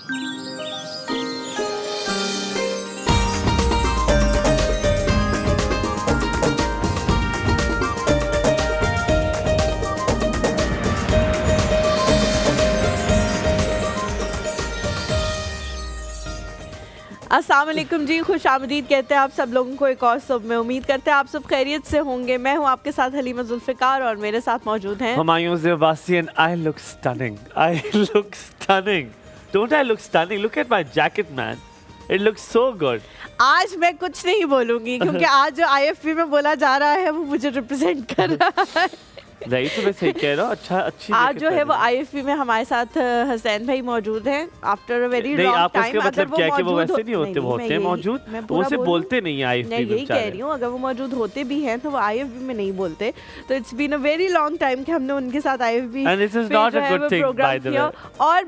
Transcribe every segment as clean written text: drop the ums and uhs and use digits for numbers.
अस्सलाम वालेकुम जी, खुश आमदीद कहते हैं आप सब लोगों को एक और सुबह में। उम्मीद करते हैं आप सब खैरियत से होंगे। मैं हूं आपके साथ हलीमा जुल्फ़िकार और मेरे साथ मौजूद हैं Humayun Zebasi and I look stunning. I look stunning. Don't I look stunning? Look at my jacket man, it looks so good. आज मैं कुछ नहीं बोलूंगी क्योंकि आज जो IFP में बोला जा रहा है वो मुझे रिप्रेजेंट कर रहा है। नहीं तो मैं सही कह रहा हूँ। अच्छा अच्छी आज जो है वो IFP में हमारे साथ हसैन भाई मौजूद हैं after a very long time. आप उसके मतलब क्या कि वो वैसे नहीं होते, वो होते हैं मौजूद, वो सिर्फ बोलते नहीं है IFP में। यही कह रही हूँ, अगर वो मौजूद होते भी हैं तो वो IFP में नहीं बोलते। तो it's been a very long time कि हमने उनके साथ IFP प्रोग्राम किया और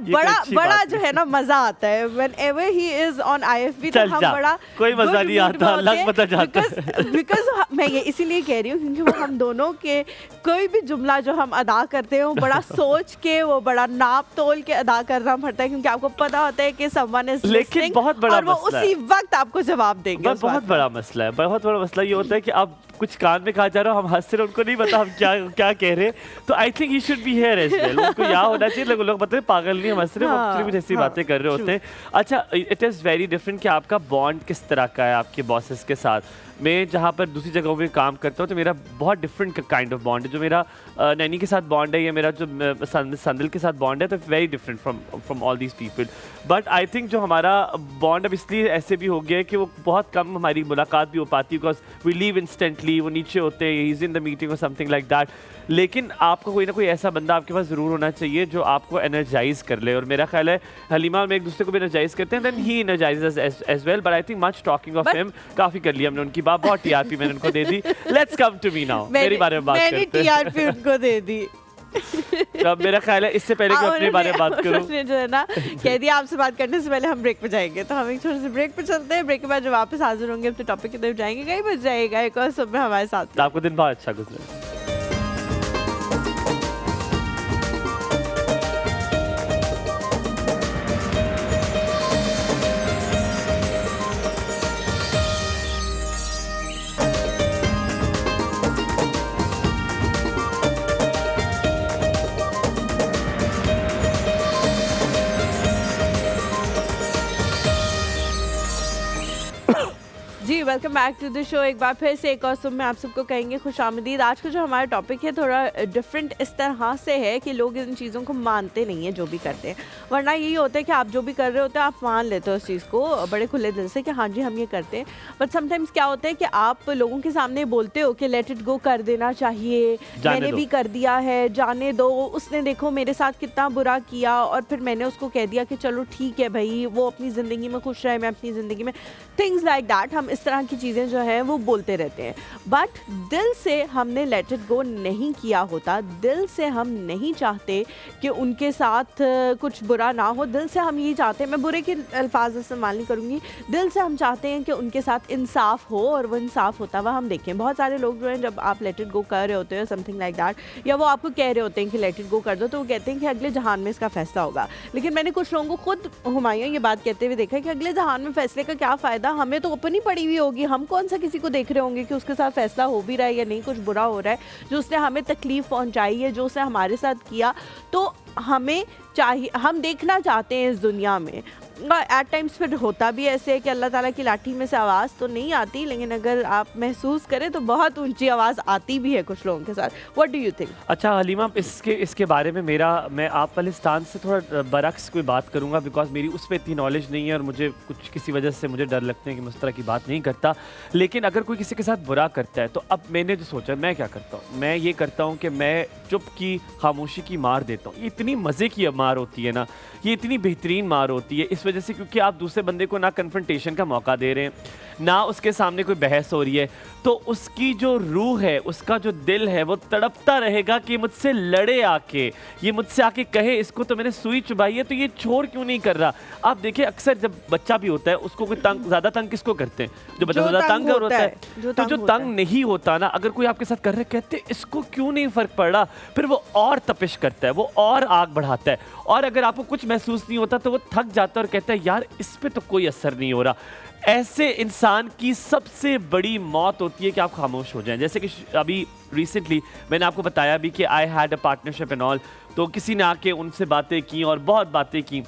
बड़ा जो है ना मजा आता है whenever he is on IFP। तो हम बड़ा कोई मजा नहीं आता, अलग पता जाता है। बिकॉज मैं ये इसीलिए कह रही हूँ क्योंकि वो हम दोनों के कोई भी जुमला जो हम अदा करते हैं वो बड़ा सोच के, वो बड़ा नाप तोल के अदा करना पड़ता है क्योंकि आपको पता होता है कि समवन इज लिसनिंग, बहुत बड़ा और वो उसी वक्त आपको जवाब देंगे। बहुत बड़ा मसला है, बहुत बड़ा मसला ये होता है कि अब कुछ कान में कहा जा रहा है, हम हंस रहे, उनको नहीं पता हम क्या क्या कह रहे हैं। तो I think you should be here as well. उनको यहाँ होना चाहिए। लोग पता है पागल नहीं हंस रहे, वो कुछ ऐसी बातें कर रहे होते हैं। अच्छा, इट इज़ वेरी डिफरेंट कि आपका बॉन्ड किस तरह का है आपके बॉसेस के साथ। मैं जहाँ पर दूसरी जगहों पे काम करता हूँ तो मेरा बहुत डिफरेंट काइंड ऑफ बॉन्ड है। जो मेरा नैनी के साथ बॉन्ड है या मेरा जो संदिल के साथ बॉन्ड है, तो very different from all these people. But I think जो हमारा बॉन्ड अब इसलिए ऐसे भी हो गया है कि वो बहुत कम हमारी मुलाकात भी हो पाती है, बिकॉज वी लीव इंस्टेंटली। वो नीचे होते हैं, he is in the meeting और समथिंग लाइक दैट। लेकिन आपको कोई ना कोई ऐसा बंदा आपके पास ज़रूर होना चाहिए जो आपको एनर्जाइज कर ले। और मेरा ख्याल है हलीमा और मैं एक दूसरे को भी एनर्जाइज करते हैं, then he energises as well. But I think much talking of him, काफ़ी कर लिया हमने उनकी बात, बहुत TRP मैंने उनको दे दी। Let's come to me now, मेरे बारे में बात करते हैं। TRP उनको दे दी। तो अब मेरा ख्याल है इससे पहले कि अपने बारे में बात करूं, जो है ना कह दिया आपसे बात करने से पहले हम ब्रेक पे जाएंगे, तो हम एक छोटे से ब्रेक पे चलते हैं। ब्रेक के बाद जो वापस हाजिर होंगे अपने टॉपिक की तरफ जाएंगे, कहीं बच जाएगा एक और सुबह हमारे साथ। तो आपको दिन बहुत अच्छा गुजरे। जी welcome back to the show. एक बार फिर से एक और सुबह में आप सबको कहेंगे खुश आमदीद। आज का जो हमारा टॉपिक है थोड़ा डिफरेंट इस तरह से है कि लोग इन चीज़ों को मानते नहीं हैं जो भी करते हैं। वरना यही होता है कि आप जो भी कर रहे होते हैं आप मान लेते हो उस चीज़ को बड़े खुले दिल से कि हाँ जी हम ये करते हैं। बट समटाइम्स क्या होता है कि आप लोगों के सामने बोलते हो कि लेट इट गो, कर देना चाहिए, मैंने भी कर दिया है, जाने दो, उसने देखो मेरे साथ कितना बुरा किया और फिर मैंने उसको कह दिया कि चलो ठीक है भाई, वो अपनी ज़िंदगी में खुश रहे, मैं अपनी ज़िंदगी में, थिंग्स लाइक दैट। हम इस तरह की चीज़ें जो है वो बोलते रहते हैं। बट दिल से हमने लेट इट गो नहीं किया होता। दिल से हम नहीं चाहते कि उनके साथ कुछ बुरा ना हो। दिल से हम यही चाहते हैं, मैं बुरे के अल्फाज इस्तेमाल नहीं करूँगी, दिल से हम चाहते हैं कि उनके साथ इंसाफ हो और वो इंसाफ होता हुआ हम देखें। बहुत सारे लोग जो हैं जब आप लेट इट गो कर रहे होते हो समथिंग लाइक दैट, या वो आपको कह रहे होते हैं कि लेट इट गो कर दो, तो वो कहते हैं कि अगले जहान में इसका फैसला होगा। लेकिन मैंने कुछ लोगों को खुद हुमायूं ये बात कहते हुए देखा है कि अगले जहान में फैसले का क्या फ़ायदा, हमें तो अपनी पड़ी हुई होगी, हम कौन सा किसी को देख रहे होंगे कि उसके साथ फैसला हो भी रहा है या नहीं, कुछ बुरा हो रहा है, जो उसने हमें तकलीफ पहुंचाई है, जो उसने हमारे साथ किया। तो हमें चाहिए, हम देखना चाहते हैं इस दुनिया में। एट टाइम्स फिर होता भी ऐसे है कि अल्लाह ताला की लाठी में से आवाज़ तो नहीं आती, लेकिन अगर आप महसूस करें तो बहुत ऊंची आवाज़ आती भी है कुछ लोगों के साथ। What do you think? अच्छा हलीमा, इसके बारे में मैं आप वाले स्थान से थोड़ा बरक्स कोई बात करूँगा, बिकॉज मेरी उस पर इतनी नॉलेज नहीं है और मुझे कुछ किसी वजह से मुझे डर लगता है कि मैं उस तरह की बात नहीं करता। लेकिन अगर कोई किसी के साथ बुरा करता है तो अब मैंने जो सोचा, मैं क्या करता हूँ, मैं ये करता हूँ कि मैं चुप की खामोशी की मार देता हूँ। ये इतनी मज़े की मार होती है ना, ये इतनी बेहतरीन मार होती है इस वजह से क्योंकि आप दूसरे बंदे को ना कन्फ्रंटेशन का मौका दे रहे हैं, ना उसके सामने कोई बहस हो रही है, तो उसकी जो रूह है, उसका जो दिल है, वो तड़पता रहेगा कि मुझसे लड़े आके, ये मुझसे आके कहे इसको तो मैंने सुई चुभाई है तो ये छोड़ क्यों नहीं कर रहा। आप देखिए अक्सर जब बच्चा भी होता है उसको कोई तंग, ज्यादा तंग किसको करते हैं? जो बच्चा ज्यादा तंग होता है। तो जो तंग नहीं होता ना, अगर कोई आपके साथ कर रहे, कहते इसको क्यों नहीं फर्क पड़ रहा, फिर वो और तपिश करता है, वो और आग बढ़ाता है, और अगर आपको कुछ महसूस नहीं होता तो वो थक जाता है और कहता है यार इस पे तो कोई असर नहीं हो रहा। ऐसे इंसान की सबसे बड़ी मौत होती है कि आप खामोश हो जाएं। जैसे कि अभी रिसेंटली मैंने आपको बताया भी कि I had a partnership and all, तो किसी ने आके उनसे बातें की और बहुत बातें की,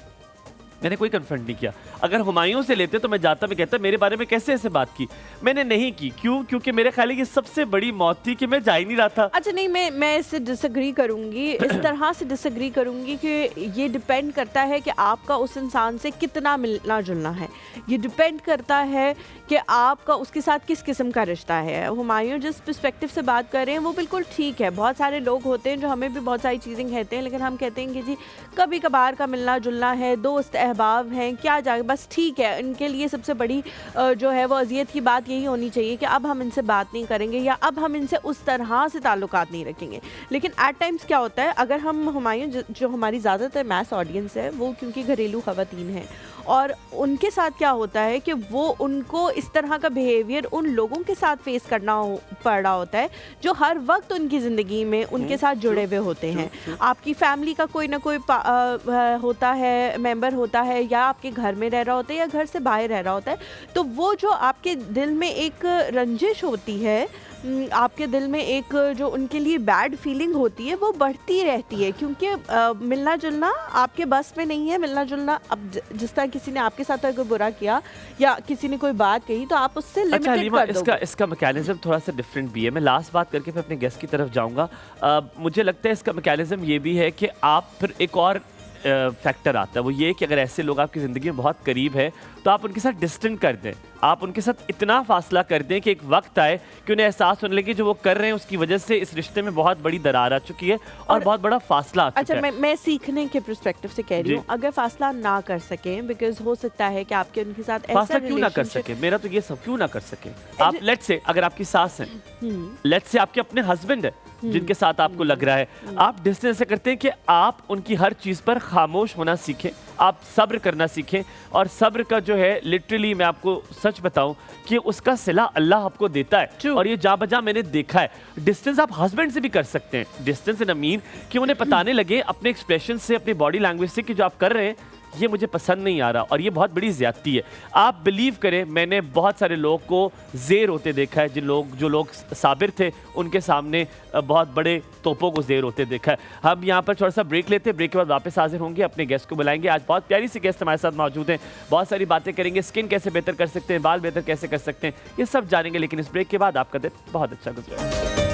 मैंने कोई कन्फ्रंट नहीं किया। अगर हुमायूं से लेते तो मैं जाता, मैं कहता मेरे बारे में कैसे ऐसे बात की, मैंने नहीं की। क्यों? क्योंकि मेरे ख्याल ये सबसे बड़ी मौत थी कि मैं जा ही नहीं रहा था। अच्छा नहीं, मैं इससे डिसएग्री करूंगी, इस तरह से डिसएग्री करूंगी कि ये डिपेंड करता है कि आपका उस इंसान से कितना मिलना जुलना है, ये डिपेंड करता है कि आपका उसके साथ किस किस्म का रिश्ता है। हुमायूं जिस पर्सपेक्टिव से बात कर रहे हैं वो बिल्कुल ठीक है। बहुत सारे लोग होते हैं जो हमें भी बहुत सारी चीज़ें कहते हैं, लेकिन हम कहते हैं कि जी कभी कभार का मिलना जुलना है, दोस्त अहबाब हैं, क्या जाए बस ठीक है। इनके लिए सबसे बड़ी जो है वो अजियत की बात यही होनी चाहिए कि अब हम इनसे बात नहीं करेंगे या अब हम इनसे उस तरह से ताल्लुकात नहीं रखेंगे। लेकिन एट टाइम्स क्या होता है, अगर हम हुमायूं जो हमारी ज़्यादातर मैस ऑडियंस है वो क्योंकि घरेलू ख़वातीन हैं, और उनके साथ क्या होता है कि वो उनको इस तरह का बिहेवियर उन लोगों के साथ फेस करना पड़ रहा होता है जो हर वक्त उनकी ज़िंदगी में उनके साथ जुड़े हुए होते हैं। आपकी फैमिली का कोई ना कोई होता है, मेंबर होता है, या आपके घर में रह रहा होता है या घर से बाहर रह रहा होता है, तो वो जो आपके दिल में एक रंजिश होती है, आपके दिल में एक जो उनके लिए बैड फीलिंग होती है वो बढ़ती रहती है, क्योंकि मिलना जुलना आपके बस में नहीं है। मिलना जुलना, अब जिस तरह किसी ने आपके साथ अगर बुरा किया या किसी ने कोई बात कही तो आप उससे लिमिटेड कर दोगे। इसका मैकेनिज्म थोड़ा सा डिफरेंट भी है। मैं लास्ट बात करके फिर अपने गेस्ट की तरफ जाऊंगा। मुझे लगता है इसका मैकेनिज्म ये भी है कि आप फिर एक और फैक्टर आता है, वो ये कि अगर ऐसे लोग आपकी ज़िंदगी में बहुत करीब है तो आप उनके साथ डिस्टेंट कर दें, आप उनके साथ इतना फासला कर दें कि एक वक्त आए कि उन्हें एहसास होने लगे जो वो कर रहे हैं उसकी वजह से इस रिश्ते में बहुत बड़ी दरार आ चुकी है और बहुत बड़ा फासला आ चुका अच्छा, है। मैं सीखने के पर्सपेक्टिव से कह रही हूँ, अगर फासला ना कर सकें, बिकॉज हो सकता है कि आपके उनके साथ ऐसा फासला क्यों ना कर सके, मेरा तो ये सब क्यों ना कर सके। आप लेट्स से अगर आपकी सास है, लेट्स से आपके अपने हस्बैंड है जिनके साथ आपको लग रहा है, आप डिस्टेंस से करते हैं कि आप उनकी हर चीज़ पर खामोश होना सीखें, आप सब्र करना सीखें। और सब्र का जो है लिटरली मैं आपको सच बताऊं कि उसका सिला अल्लाह आपको देता है। और ये जा बजा मैंने देखा है। डिस्टेंस आप हस्बैंड से भी कर सकते हैं। डिस्टेंस इन मीन कि उन्हें बताने लगे अपने एक्सप्रेशन से, अपनी बॉडी लैंग्वेज से कि जो आप कर रहे हैं ये मुझे पसंद नहीं आ रहा और ये बहुत बड़ी ज़्यादती है। आप बिलीव करें, मैंने बहुत सारे लोगों को ज़ेर होते देखा है, जो लोग साबिर थे उनके सामने बहुत बड़े तोपों को ज़ेर होते देखा है। हम यहाँ पर थोड़ा सा ब्रेक लेते हैं, ब्रेक के बाद वापस हाजिर होंगे, अपने गेस्ट को बुलाएंगे। आज बहुत प्यारी सी गेस्ट हमारे साथ मौजूद हैं, बहुत सारी बातें करेंगे, स्किन कैसे बेहतर कर सकते हैं, बाल बेहतर कैसे कर सकते हैं, ये सब जानेंगे। लेकिन इस ब्रेक के बाद आपका दिन बहुत अच्छा गुजरे।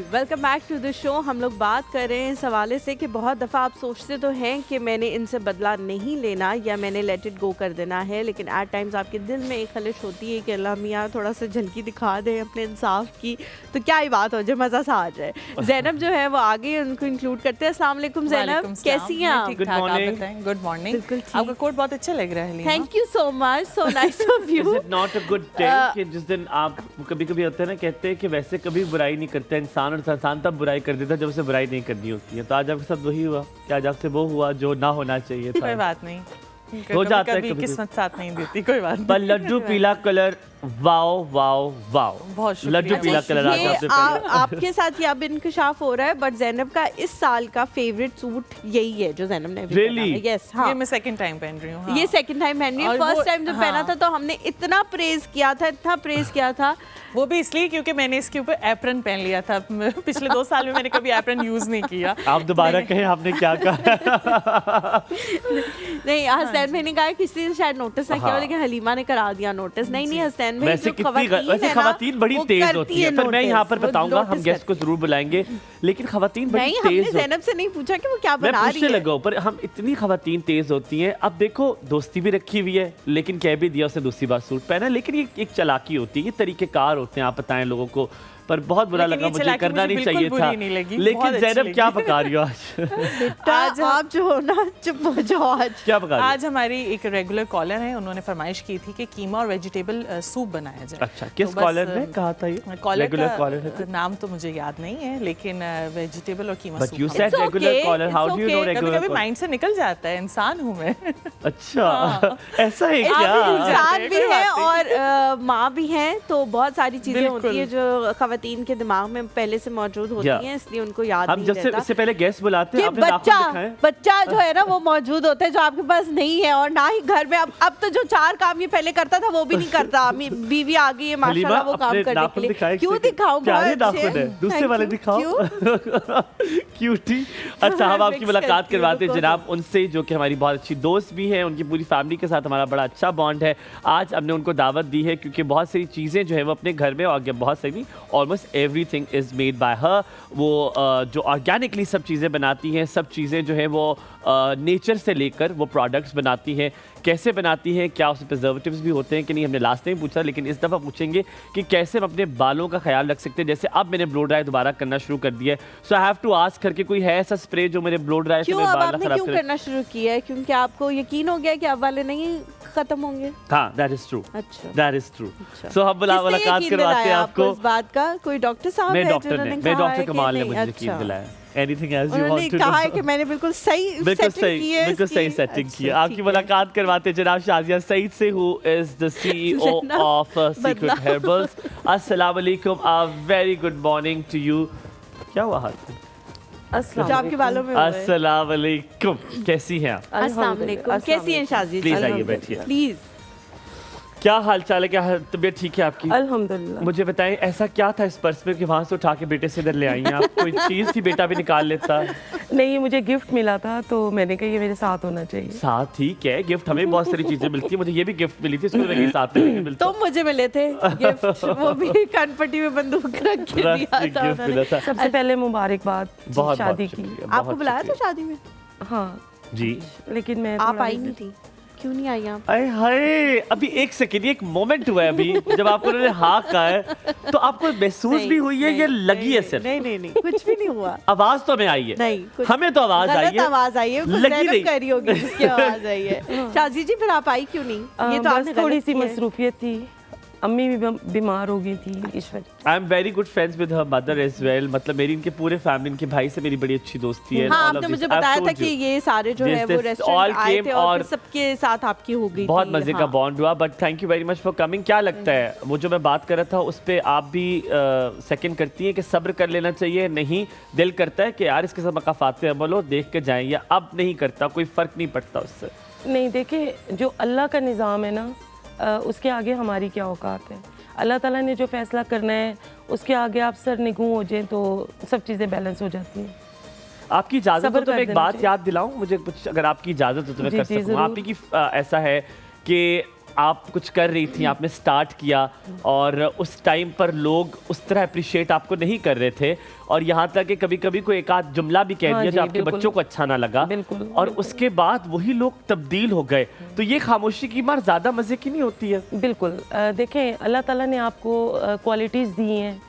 Welcome back to the show. हम लोग बात कर रहे हैं इस हवाले से कि बहुत दफ़ा आप सोचते तो हैं कि मैंने इनसे बदला नहीं लेना या मैंने लेट इट गो कर देना है, लेकिन एट टाइम्स आपके दिल में एक खलिश होती है कि अल्लाह मियाँ थोड़ा सा झलकी दिखा दे अपने इंसाफ की, तो क्या ही बात हो जाए, मज़ा सा आ जाए। जैनब जो है वो आगे उनको इंक्लूड करते हैं। अस्सलाम वालेकुम जैनब, कैसी हैं आप? Good morning. Good morning. आपका कोट बहुत अच्छा लग रहा है। Thank you so much, so nice of you. Is it not a good tell कि जिस दिन आप कभी-कभी होते हैं ना, कहते हैं कि वैसे कभी बुराई नहीं करता इंसान, और इंसान तब बुराई कर देता जब उसे बुराई नहीं करनी होती है। तो आज आपके साथ वही हुआ कि आज आपसे वो हुआ जो ना होना चाहिए था। कोई बात नहीं, हो जाता है, कभी किस्मत साथ नहीं देती, कोई बात नहीं। पर लड्डू पीला कलर, वाओ वाओ वाओ, बहुत शुक्रिया। लड्डू पीला कलर आज आपसे आपके साथ ये अब इंकशाफ हो रहा है, बट जैनब का इस साल का फेवरेट सूट यही है जो जैनब ने Really? यस, हाँ, ये मैं सेकंड टाइम पहन रही हूँ। ये सेकंड टाइम पहन रही हूँ। और फर्स्ट वो- टाइम जब पहना था तो हमने इतना प्रेज किया था, इतना प्रेज किया था। वो भी इसलिए क्योंकि मैंने इसके ऊपर एप्रन पहन लिया था। पिछले 2 साल में मैंने कभी एप्रन यूज नहीं किया। आप दोबारा कहें आपने क्या कहा। नहीं, हसनैन भाई ने कहा किसी ने शायद नोटिस ना किया हो, लेकिन हलीमा ने करा दिया नोटिस। नहीं, हसनैन हुसैन भाई, वैसे जो कितनी खवातीन वैसे है ना, खवातीन बड़ी वो तेज करती होती है, पर मैं notice, यहाँ पर वो बताऊंगा, हम notice गेस्ट को करती जरूर बुलाएंगे, लेकिन खवातीन बड़ी नहीं, हमने तेज होती ज़ैनब से नहीं पूछा कि वो क्या मैं बना रही पूछने है। लगा हूं, पर हम इतनी खवातीन तेज होती हैं। अब देखो दोस्ती भी रखी हुई है, लेकिन कह भी दिया उसने दूसरी बार सूट पहना है, लेकिन ये एक चालाकी होती है, ये तरीकेकार होते हैं, आप बताएं लोगों को। पर बहुत बुरा लेकिन लगा, ये मुझे चालाकी करना मुझे नहीं बिल्कुल चाहिए बुरी था, नहीं लगी, बहुत लेकिन अच्छी ज़ैनब लगी। क्या पका रही हो आज? आज आप जो हो ना, चुप हो जाओ आज। क्या पका रही हो? आज हमारी एक रेगुलर कॉलर है, उन्होंने फरमाइश की थी कि कीमा और वेजिटेबल सूप बनाया जाए। अच्छा, किस तो बस, कॉलर ने कहा था ये? कॉलर रेगुलर का कॉलर है तो? नाम तो मुझे याद नहीं है, लेकिन वेजिटेबल और keema but soup you hmm- said It's regular okay, caller, how it's do you know okay. Regular कभी-कभी कॉलर? माइंड से निकल जाता है, इंसान हूँ मैं। अच्छा, ऐसा है आप क्या? इंसान भी कोई हैं बात और माँ भी हैं, तो बहुत सारी चीजें बिल्कुल। होती हैं जो खवातीन के दिमाग में पहले से मौजूद होती Yeah. हैं, इसलिए उनको याद हम नहीं जब से रहता इससे पहले गेस्ट बुलाते हैं, कि आपने नाखून बच्चा दिखाए? बच्चा जो है ना वो मौजूद होता है, जो आपके पास नहीं है, और ना ही घर में। अब तो जो 4 काम ये पहले करता था वो भी नहीं करता। बीवी आ गई है माशाल्लाह वो काम अपने करने के नाखून लिए। दिखाए क्यों किसी के? दिखाऊं? प्यारे बहुत अच्छे नाखून है, हैं। दूसरे Thank वाले you. दिखाओ। क्यों? क्यूटी। अच्छा, हम आपकी Mix मुलाकात करती हूँ, करवाते हैं रुको। जनाब उनसे, जो कि हमारी बहुत अच्छी दोस्त भी हैं, उनकी पूरी फैमिली के साथ हमारा बड़ा अच्छा बॉन्ड है। आज हमने उनको दावत दी है क्योंकि बहुत सारी चीज़ें जो है वो अपने घर में, और बहुत सारी almost everything is made by हर। वो जो ऑर्गेनिकली सब चीज़ें बनाती हैं, सब चीज़ें जो है वो नेचर से लेकर वो प्रोडक्ट्स बनाती हैं। कैसे बनाती हैं, क्या उसमें प्रिजर्वेटिव्स भी होते हैं कि नहीं, हमने लास्ट टाइम पूछा, लेकिन इस दफ़ा पूछेंगे कि कैसे हम अपने बालों का ख्याल रख सकते हैं। जैसे अब मैंने ब्लो ड्राई दोबारा करना शुरू कर दिया है, सो आई हैव टू आस्क करके कोई है ऐसा स्प्रे जो मेरे ब्लो ड्राई से क्यों मेरे अब बाल ना आपने खराब क्यों करे? करना शुरू किया है? क्योंकि आपको यकीन हो गया कि अब वाले नहीं खत्म होंगे। हाँ, दैट इज ट्रू, अच्छा, दैट इज ट्रू। अच्छा। सो हम किसने मुलाकात यकीन करवाते हैं दिलाया आपको। इस बात का? कोई डॉक्टर साहब मैं है डॉक्टर जिन्होंने ने, कहा मैं डॉक्टर है कि कमाल ने नहीं? मुझे यकीन अच्छा। दिलाया। एनीथिंग एल्स यू उन्होंने वांट टू कहा है नो? कि मैंने बिल्कुल सही बिल्कुल setting सही, की है बिल्कुल सही इसकी। सेटिंग की है। अच्छा, आपकी ठीक है। मुलाकात करवाते हैं जनाब शाजिया सईद से, हु इज द CEO जनाब, ऑफ सीक्रेट बदलाव। हर्बल्स। अस्सलाम वालेकुम, a very good morning to you. क्या हुआ हाथ में? जो आपके बालों में हो रहा है। अस्सलाम वालेकुम, कैसी हैं आप? अस्सलाम वालेकुम, कैसी हैं शाजी? प्लीज आइए, बैठिए। प्लीज। क्या हाल चाल है, क्या तबीयत ठीक है आपकी? अल्हम्दुलिल्लाह। मुझे बताएं, ऐसा क्या था इस पर्स में कि वहाँ से उठा के बेटे से इधर ले आई हैं आप? कोई चीज़ थी, बेटा भी निकाल लेता। नहीं, मुझे गिफ्ट मिला था तो मैंने कहा ये मेरे साथ होना चाहिए। साथ ठीक है, गिफ्ट हमें बहुत सारी चीजें मिलती है, मुझे ये भी गिफ्ट मिली थी, इसको लगे साथ में नहीं मिलता। तुम मुझे मिले थे गिफ्ट, वो भी कनपट्टी में बंदूक रख के दिया था गिफ्ट उन्होंने। मिला था। सबसे पहले मुबारकबाद बहुत शादी बहुत की। शुक्रिया, आपको बहुत बुलाया था शुक्रिया। शादी में? हाँ, जी। लेकिन मैं आप थोड़ा आई नहीं थी, क्यों नहीं आई आप? अरे हाय, अभी एक सेकेंड, एक मोमेंट हुआ है अभी जब आपको उन्होंने हाँ कहा है, तो आपको महसूस नहीं, भी हुई है नहीं, या लगी है नहीं, सिर्फ? नहीं नहीं नहीं, कुछ भी नहीं हुआ। आवाज तो हमें आई है, नहीं, कुछ हमें तो आवाज आई गलत है, आवाज आई है, कुछ लगी ज़ैनब नहीं। कह रही होगी जिसकी आवाज आई है। शाजी जी फिर आप आई क्यों नहीं? ये तो आपने बस थोड़ी गलत सी किया है। मसरूफियत थी, अम्मी भी बीमार हो गई थी इस वजह। I am very good friends with her mother as well. मतलब मेरी इनके पूरे फैमिली, इनके भाई से मेरी बड़ी अच्छी दोस्ती है। हाँ, all आपने of मुझे this, I've बताया था told कि you. ये सारे जो This- है वो this रेस्टोरेंट all आए came थे और और फिर सबके साथ आपकी हो गई बहुत थी। मजे का हाँ। बॉन्ड हुआ, but thank you very much for coming. क्या लगता है, वो जो मैं बात कर रहा था उस पे आप भी सेकंड करती हैं कि सब्र कर लेना चाहिए? नहीं, दिल करता है कि यार इसके साथ मकाफात पे अमल हो, देख के जाएं, या अब नहीं करता, कोई फर्क नहीं पड़ता उससे? नहीं, देखिए जो अल्लाह का निज़ाम है ना, उसके आगे हमारी क्या औकात है। अल्लाह ताला ने जो फैसला करना है उसके आगे आप सर निगूं हो जाएं तो सब चीज़ें बैलेंस हो जाती हैं। आपकी इजाजत हो सब्र तो मैं कर एक देना बात चाहिए। याद दिलाऊं, मुझे कुछ, अगर आपकी इजाजत हो तो मैं जी, कर जी, सकूं। ज़रूर। आप ही की ऐसा है कि आप कुछ कर रही थी, आपने स्टार्ट किया और उस टाइम पर लोग उस तरह अप्रिशिएट आपको नहीं कर रहे थे, और यहाँ तक कि कभी कभी कोई एक आध जुमला भी कह हाँ दिया जी, जो आपके बिल्कुल। बच्चों को अच्छा ना लगा, बिल्कुल, और बिल्कुल। उसके बाद वही लोग तब्दील हो गए। तो ये खामोशी की मार ज़्यादा मज़े की नहीं होती है? बिल्कुल। देखें, अल्लाह ताला ने आपको क्वालिटीज़ दी हैं,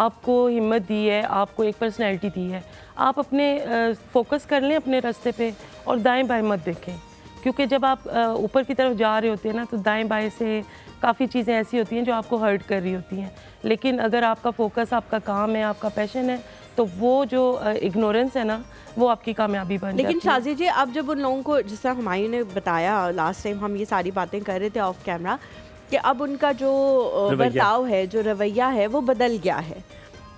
आपको हिम्मत दी है, आपको एक पर्सनैलिटी दी है। आप अपने फोकस कर लें अपने रास्ते पे और दाएं बाएं मत देखें, क्योंकि जब आप ऊपर की तरफ जा रहे होते हैं ना तो दाएं बाएं से काफ़ी चीज़ें ऐसी होती हैं जो आपको हर्ट कर रही होती हैं। लेकिन अगर आपका फोकस आपका काम है, आपका पैशन है, तो वो जो इग्नोरेंस है ना, वो आपकी कामयाबी बन लेकिन जाती है। शाजी जी, अब जब उन लोगों को, जैसा हुमायूं ने बताया लास्ट टाइम, हम ये सारी बातें कर रहे थे ऑफ कैमरा, कि अब उनका जो रवैया। बर्ताव है, जो रवैया है, वो बदल गया है।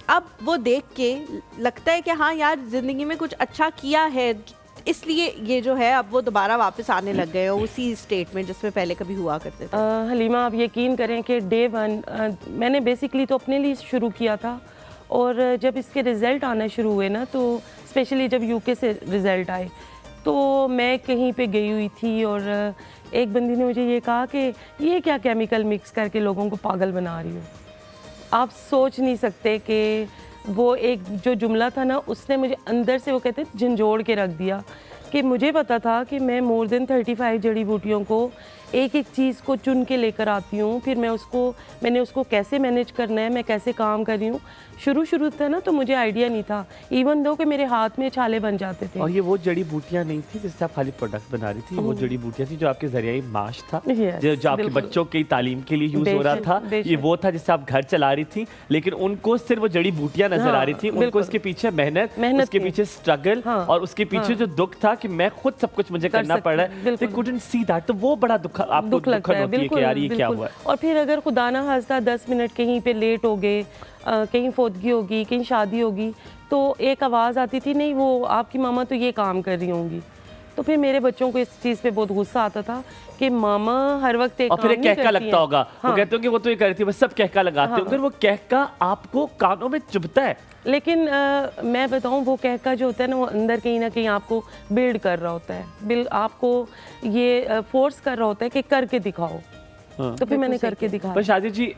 अब वो देख के लगता है कि हाँ यार, ज़िंदगी में कुछ अच्छा किया है, इसलिए ये जो है अब वो दोबारा वापस आने लग गए हैं उसी स्टेट में जिसमें पहले कभी हुआ करते थे। हलीमा, आप यकीन करें कि डे वन मैंने बेसिकली तो अपने लिए शुरू किया था, और जब इसके रिज़ल्ट आना शुरू हुए ना, तो स्पेशली जब यूके से रिज़ल्ट आए तो मैं कहीं पे गई हुई थी और एक बंदी ने मुझे ये कहा कि ये क्या केमिकल मिक्स करके लोगों को पागल बना रही हो। आप सोच नहीं सकते कि वो एक जो जुमला था ना, उसने मुझे अंदर से वो कहते हैं झंझोड़ के रख दिया कि मुझे पता था कि मैं मोर देन 35 जड़ी बूटियों को एक एक चीज़ को चुन के लेकर आती हूँ, फिर मैंने उसको कैसे मैनेज करना है, मैं कैसे काम कर रही हूँ। शुरू था ना, तो मुझे आइडिया नहीं था, इवन दो कि मेरे हाथ में छाले बन जाते थे। और ये वो जड़ी बूटियां नहीं थी जिससे आप खाली प्रोडक्ट बना रही थी, वो जड़ी बूटियां थी जो आपके जरिए माश था, Yes, जो आपके बिल्कुल। बच्चों की तालीम के लिए यूज हो रहा बेशक, था। बेशक। ये वो था जिससे आप घर चला रही थी, लेकिन उनको सिर्फ वो जड़ी बूटियां नजर हाँ, आ रही थी, उनको बिल्कुल। उसके पीछे मेहनत, मेहनत उसके थी। पीछे स्ट्रगल, हाँ, और उसके पीछे हाँ। जो दुख था कि मैं खुद सब कुछ मुझे कर करना पड़ रहा सकती, है, बिल्कुल। they couldn't see that। तो वो बड़ा दुख आपको दुख लगता दुखद है, होती है कि बिल्कुल यार ये क्या बिल्कुल। हुआ है। और फिर अगर खुदा ना खास्ता 10 मिनट कहीं पे लेट हो गए, कहीं फोदगी होगी, कहीं शादी होगी, तो एक आवाज़ आती थी, नहीं वो आपकी मामा तो ये काम कर रही होंगी। तो फिर मेरे बच्चों को इस चीज़ पे बहुत गुस्सा आता था कि मामा हर वक्त एक और फिर काम एक नहीं कहका करती लगता हैं। होगा, वो हाँ। कहते होंगे वो तो ये करती है, बस सब कहका लगाते हाँ। होंगे, वो कहका आपको कानों में चुभता है। लेकिन मैं बताऊं, वो कहका जो होता है ना, वो अंदर कहीं ना कहीं आपको बिल्ड कर रहा होता है, आपको ये फोर्स कर रहा होता है कि करके दिखाओ। हाँ। तो फिर मैंने करके दिखाया। पर शादी जी,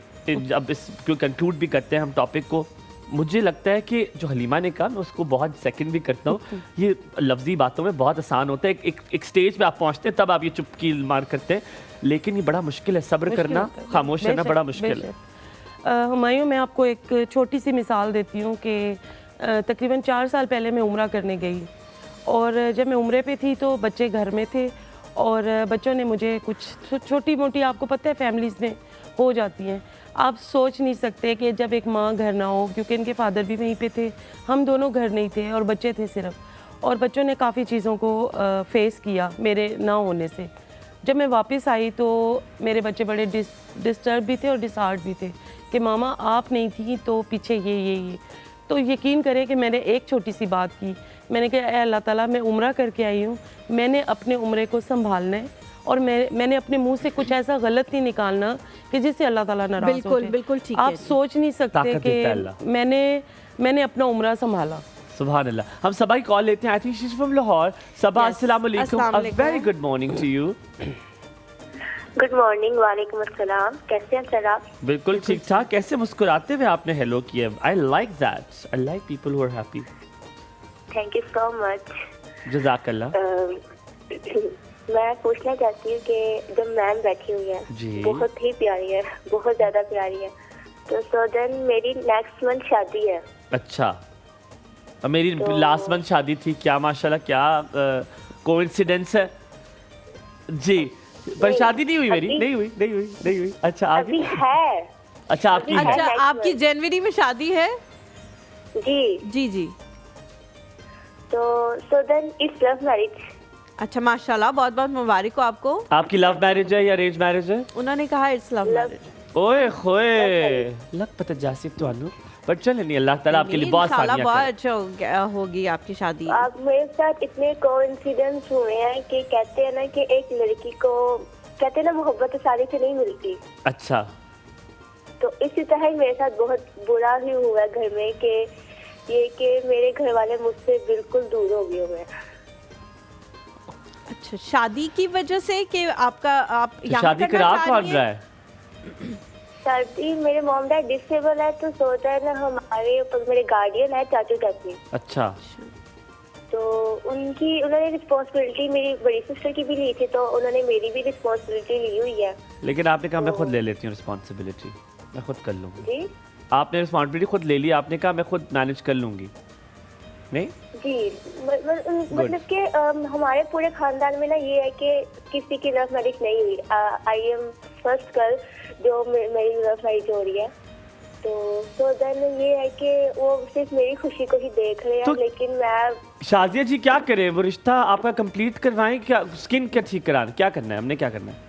अब इसको कंक्लूड भी करते हैं हम टॉपिक को। मुझे लगता है कि जो हलीमा ने कहा, मैं उसको बहुत सेकंड भी करता हूँ। ये लफ्जी बातों में बहुत आसान होता है, एक स्टेज पे आप पहुँचते हैं तब आप ये चुपकी मार करते हैं, लेकिन ये बड़ा मुश्किल है। सब्र मुश्किल करना, होता है। खामोश रहना बेशक, बड़ा मुश्किल है। बेशक। हुमायूं, मैं आपको एक छोटी सी मिसाल देती हूँ कि तकरीबन 4 साल पहले मैं उम्रा करने गई, और जब मैं उम्रे पे थी तो बच्चे घर में थे, और बच्चों ने मुझे कुछ छोटी मोटी, आपको पता है फैमिलीज़ में हो जाती हैं। आप सोच नहीं सकते कि जब एक माँ घर ना हो, क्योंकि इनके फादर भी वहीं पे थे, हम दोनों घर नहीं थे और बच्चे थे सिर्फ, और बच्चों ने काफ़ी चीज़ों को फेस किया मेरे ना होने से। जब मैं वापस आई तो मेरे बच्चे बड़े डिस्टर्ब भी थे और डिसहार्ट भी थे कि मामा आप नहीं थी तो पीछे ये। तो यकीन करें कि मैंने एक छोटी सी बात की, मैंने कहा ऐ अल्लाह ताला, मैं उम्रा करके आई हूँ, मैंने अपने उम्रे को संभालना है, और मैंने अपने मुंह से कुछ ऐसा गलत नहीं निकालना कि जिससे अल्लाह ताला नाराज़ हो बिल्कुल, जाए। बिल्कुल ठीक आप है। सोच नहीं सकते ताकत देता है अल्लाह। कि मैंने अपना उम्रा संभाला। सुभान अल्लाह। हम सबा की कॉल लेते हैं। I think she is from Lahore. Saba, Yes. अस्सलाम वालेकुम। अस्सलाम अ वालेकुम। Very good morning to you. Good morning, वालेकुम अस्सलाम। कैसे हैं सर आप? बिल्कुल ठीक ठाक। कैसे मुस्कुराते हुए आपने हेलो किया। I like that. I like people who are happy. Thank you so much. जज़ाकल्लाह। मैं पूछना चाहती हूँ कि जब मैम बैठी हुई है, जी। बहुत ही प्यारी है, बहुत ज़्यादा प्यारी है, तो सो देन मेरी नेक्स्ट मंथ शादी है। अच्छा, अब मेरी लास्ट मंथ शादी थी। क्या माशाल्लाह, क्या कोइंसिडेंस है जी। पर शादी नहीं हुई मेरी, नहीं हुई। अच्छा अभी आगे। है। अच्छा आपकी है। अच्छा, next आपकी month। जनवरी में शादी है? जी। जी। तो so then it's love marriage. अच्छा, माशाल्लाह, बहुत बहुत मुबारक हो आपको। आपकी लव मैरिज है या अरेंज मैरिज है? उन्होंने कहा इट्स लव मैरिज। ओए होए, लग पता जासिब तो पर चले नहीं, अल्लाह ताला आपके लिए बहुत इंशाल्लाह सानिया बहुत करे। अच्छा होगी आपकी शादी। अब मेरे साथ इतने कोइंसिडेंस हुए हैं कि कहते हैं ना कि एक लड़की को, कहते हैं ना, मोहब्बत सारी से नहीं मिलती। अच्छा, तो इसी तरह ही मेरे साथ बहुत बुरा ही हुआ है घर में कि मेरे घर वाले मुझसे बिल्कुल दूर हो गए हुए हैं। अच्छा, शादी की वजह से कि आप तो यहाँ शादी करना करा चाह कौन रही रहा हैं? है? शादी मेरे मॉम डैड डिसेबल है, तो सोचा है ना, हमारे ऊपर मेरे गार्डियन है चाचू चाची, अच्छा, तो उन्होंने रिस्पॉन्सिबिलिटी मेरी बड़ी सिस्टर की भी ली थी, तो उन्होंने मेरी भी रिस्पॉन्सिबिलिटी ली हुई है। लेकिन आपने कहा मैं खुद ले लेती हूँ रिस्पॉन्सिबिलिटी, मैं खुद कर लूँगी। जी आपने रिस्पॉन्सिबिलिटी खुद ले ली, आपने कहा मैं खुद मैनेज कर लूँगी। नहीं, जी, मतलब कि हमारे पूरे खानदान में ना ये है कि किसी की लव मैरिज नहीं हुई। आई एम फर्स्ट गर्ल जो मेरी लव मैरिज हो रही है, तो देन ये है कि वो सिर्फ मेरी खुशी को ही देख रहे हैं, तो लेकिन मैं शाजिया जी क्या करें? वो रिश्ता आपका कंप्लीट करवाएं, क्या स्किन क्या ठीक कराना, क्या करना है? हमने क्या करना है?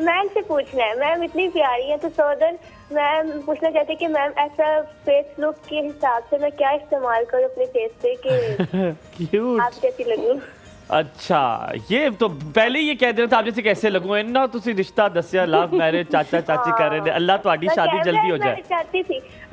मैम से पूछना है। मैम इतनी प्यारी है, तो सोदन मैम पूछना चाहती कि मैम ऐसा फेस लुक के हिसाब से मैं क्या इस्तेमाल करूँ अपने फेस पे कि क्यूट। आप जैसी लगूं। अच्छा, ये तो पहले ही ये कह देना था आप जैसे कैसे लगूं इन्ना तुसी रिश्ता दस्या लव मैरिज चाचा चाची कर रहे ने अल्लाह तुम्हारी शादी जल्दी हो जाए।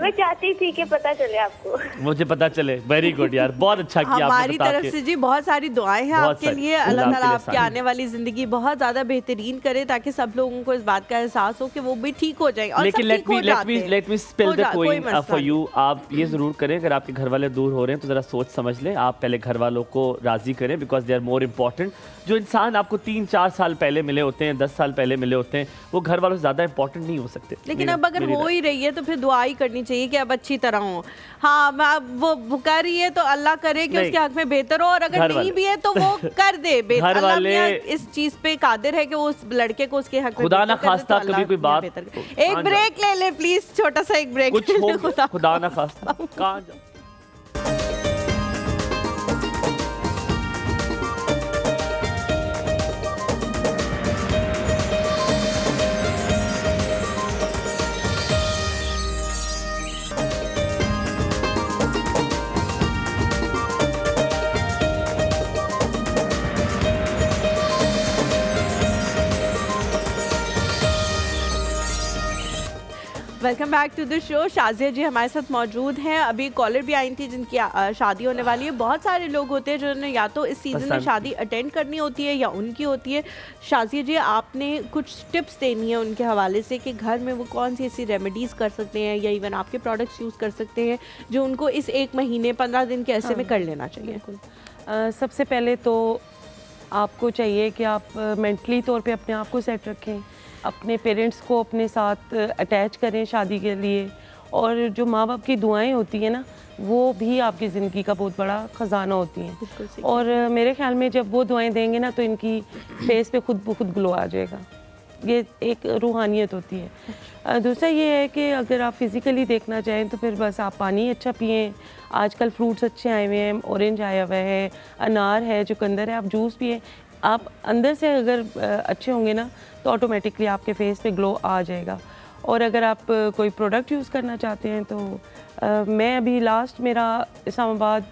मैं चाहती थी कि पता चले आपको। मुझे पता चले, वेरी गुड यार, बहुत अच्छा किया आपने हमारी बता तरफ के। से जी बहुत सारी दुआएं हैं बहुत आपके सारी। लिए। अल्लाह आपके ताला लिए आपकी सारी। आने वाली जिंदगी बहुत ज्यादा बेहतरीन करे ताकि सब लोगों को इस बात का एहसास हो कि वो भी ठीक हो जाए। और लेकिन सब ठीक हो जाते हैं। लेट मी स्पिल द कोई कोइन मसला फॉर यू। आप ये जरूर करें अगर आपके घर वाले दूर हो रहे हैं तो जरा सोच समझ लें, आप पहले घर वालों को राजी करें because they are more important. जो इंसान आपको 3-4 साल पहले मिले होते हैं, 10 साल पहले मिले होते हैं, वो घर वालों से ज्यादा इंपॉर्टेंट नहीं हो सकते। लेकिन अब अगर हो ही रही है तो फिर दुआ ही करनी चाहिए कि अब अच्छी तरह हो। हाँ, वो कर रही है तो अल्लाह करे कि उसके हक में बेहतर हो, और अगर नहीं भी है तो वो कर दे बेहतर। अल्लाह मियां इस चीज पे कादिर है कि वो उस लड़के को उसके हक में खुदा ना बेहतर कर दे, खास्ता तो कभी कोई बात एक ब्रेक ले ले प्लीज, छोटा सा एक ब्रेक। कुछ हो खुदा ना खास्ता कहाँ जाओ। Welcome back to the show. Shazia ji हमारे साथ मौजूद हैं। अभी कॉलर भी आई थी जिनकी शादी होने वाली है। बहुत सारे लोग होते हैं जिन्होंने या तो इस सीज़न में शादी अटेंड करनी होती है या उनकी होती है। शाजिया जी, आपने कुछ टिप्स देनी है उनके हवाले से कि घर में वो कौन सी ऐसी रेमेडीज़ कर सकते हैं या इवन आपके प्रोडक्ट्स यूज़ कर सकते हैं जो उनको इस 1 महीने 15 दिन के ऐसे में कर लेना चाहिए। सबसे पहले तो आपको चाहिए कि आप मेंटली तौर पे अपने आप को सेट रखें, अपने पेरेंट्स को अपने साथ अटैच करें शादी के लिए, और जो माँ बाप की दुआएं होती हैं ना वो भी आपकी ज़िंदगी का बहुत बड़ा ख़जाना होती हैं। और मेरे ख्याल में जब वो दुआएं देंगे ना तो इनकी फेस पे खुद ब खुद ग्लो आ जाएगा। ये एक रूहानियत होती है। दूसरा ये है कि अगर आप फिज़िकली देखना चाहें तो फिर बस आप पानी अच्छा पिएं। आजकल फ्रूट्स अच्छे आए हुए हैं, ऑरेंज आया हुआ है, अनार है, चुकंदर है, आप जूस पिएं। आप अंदर से अगर अच्छे होंगे ना तो ऑटोमेटिकली आपके फेस पे ग्लो आ जाएगा। और अगर आप कोई प्रोडक्ट यूज़ करना चाहते हैं तो मैं अभी लास्ट मेरा इस्लामाबाद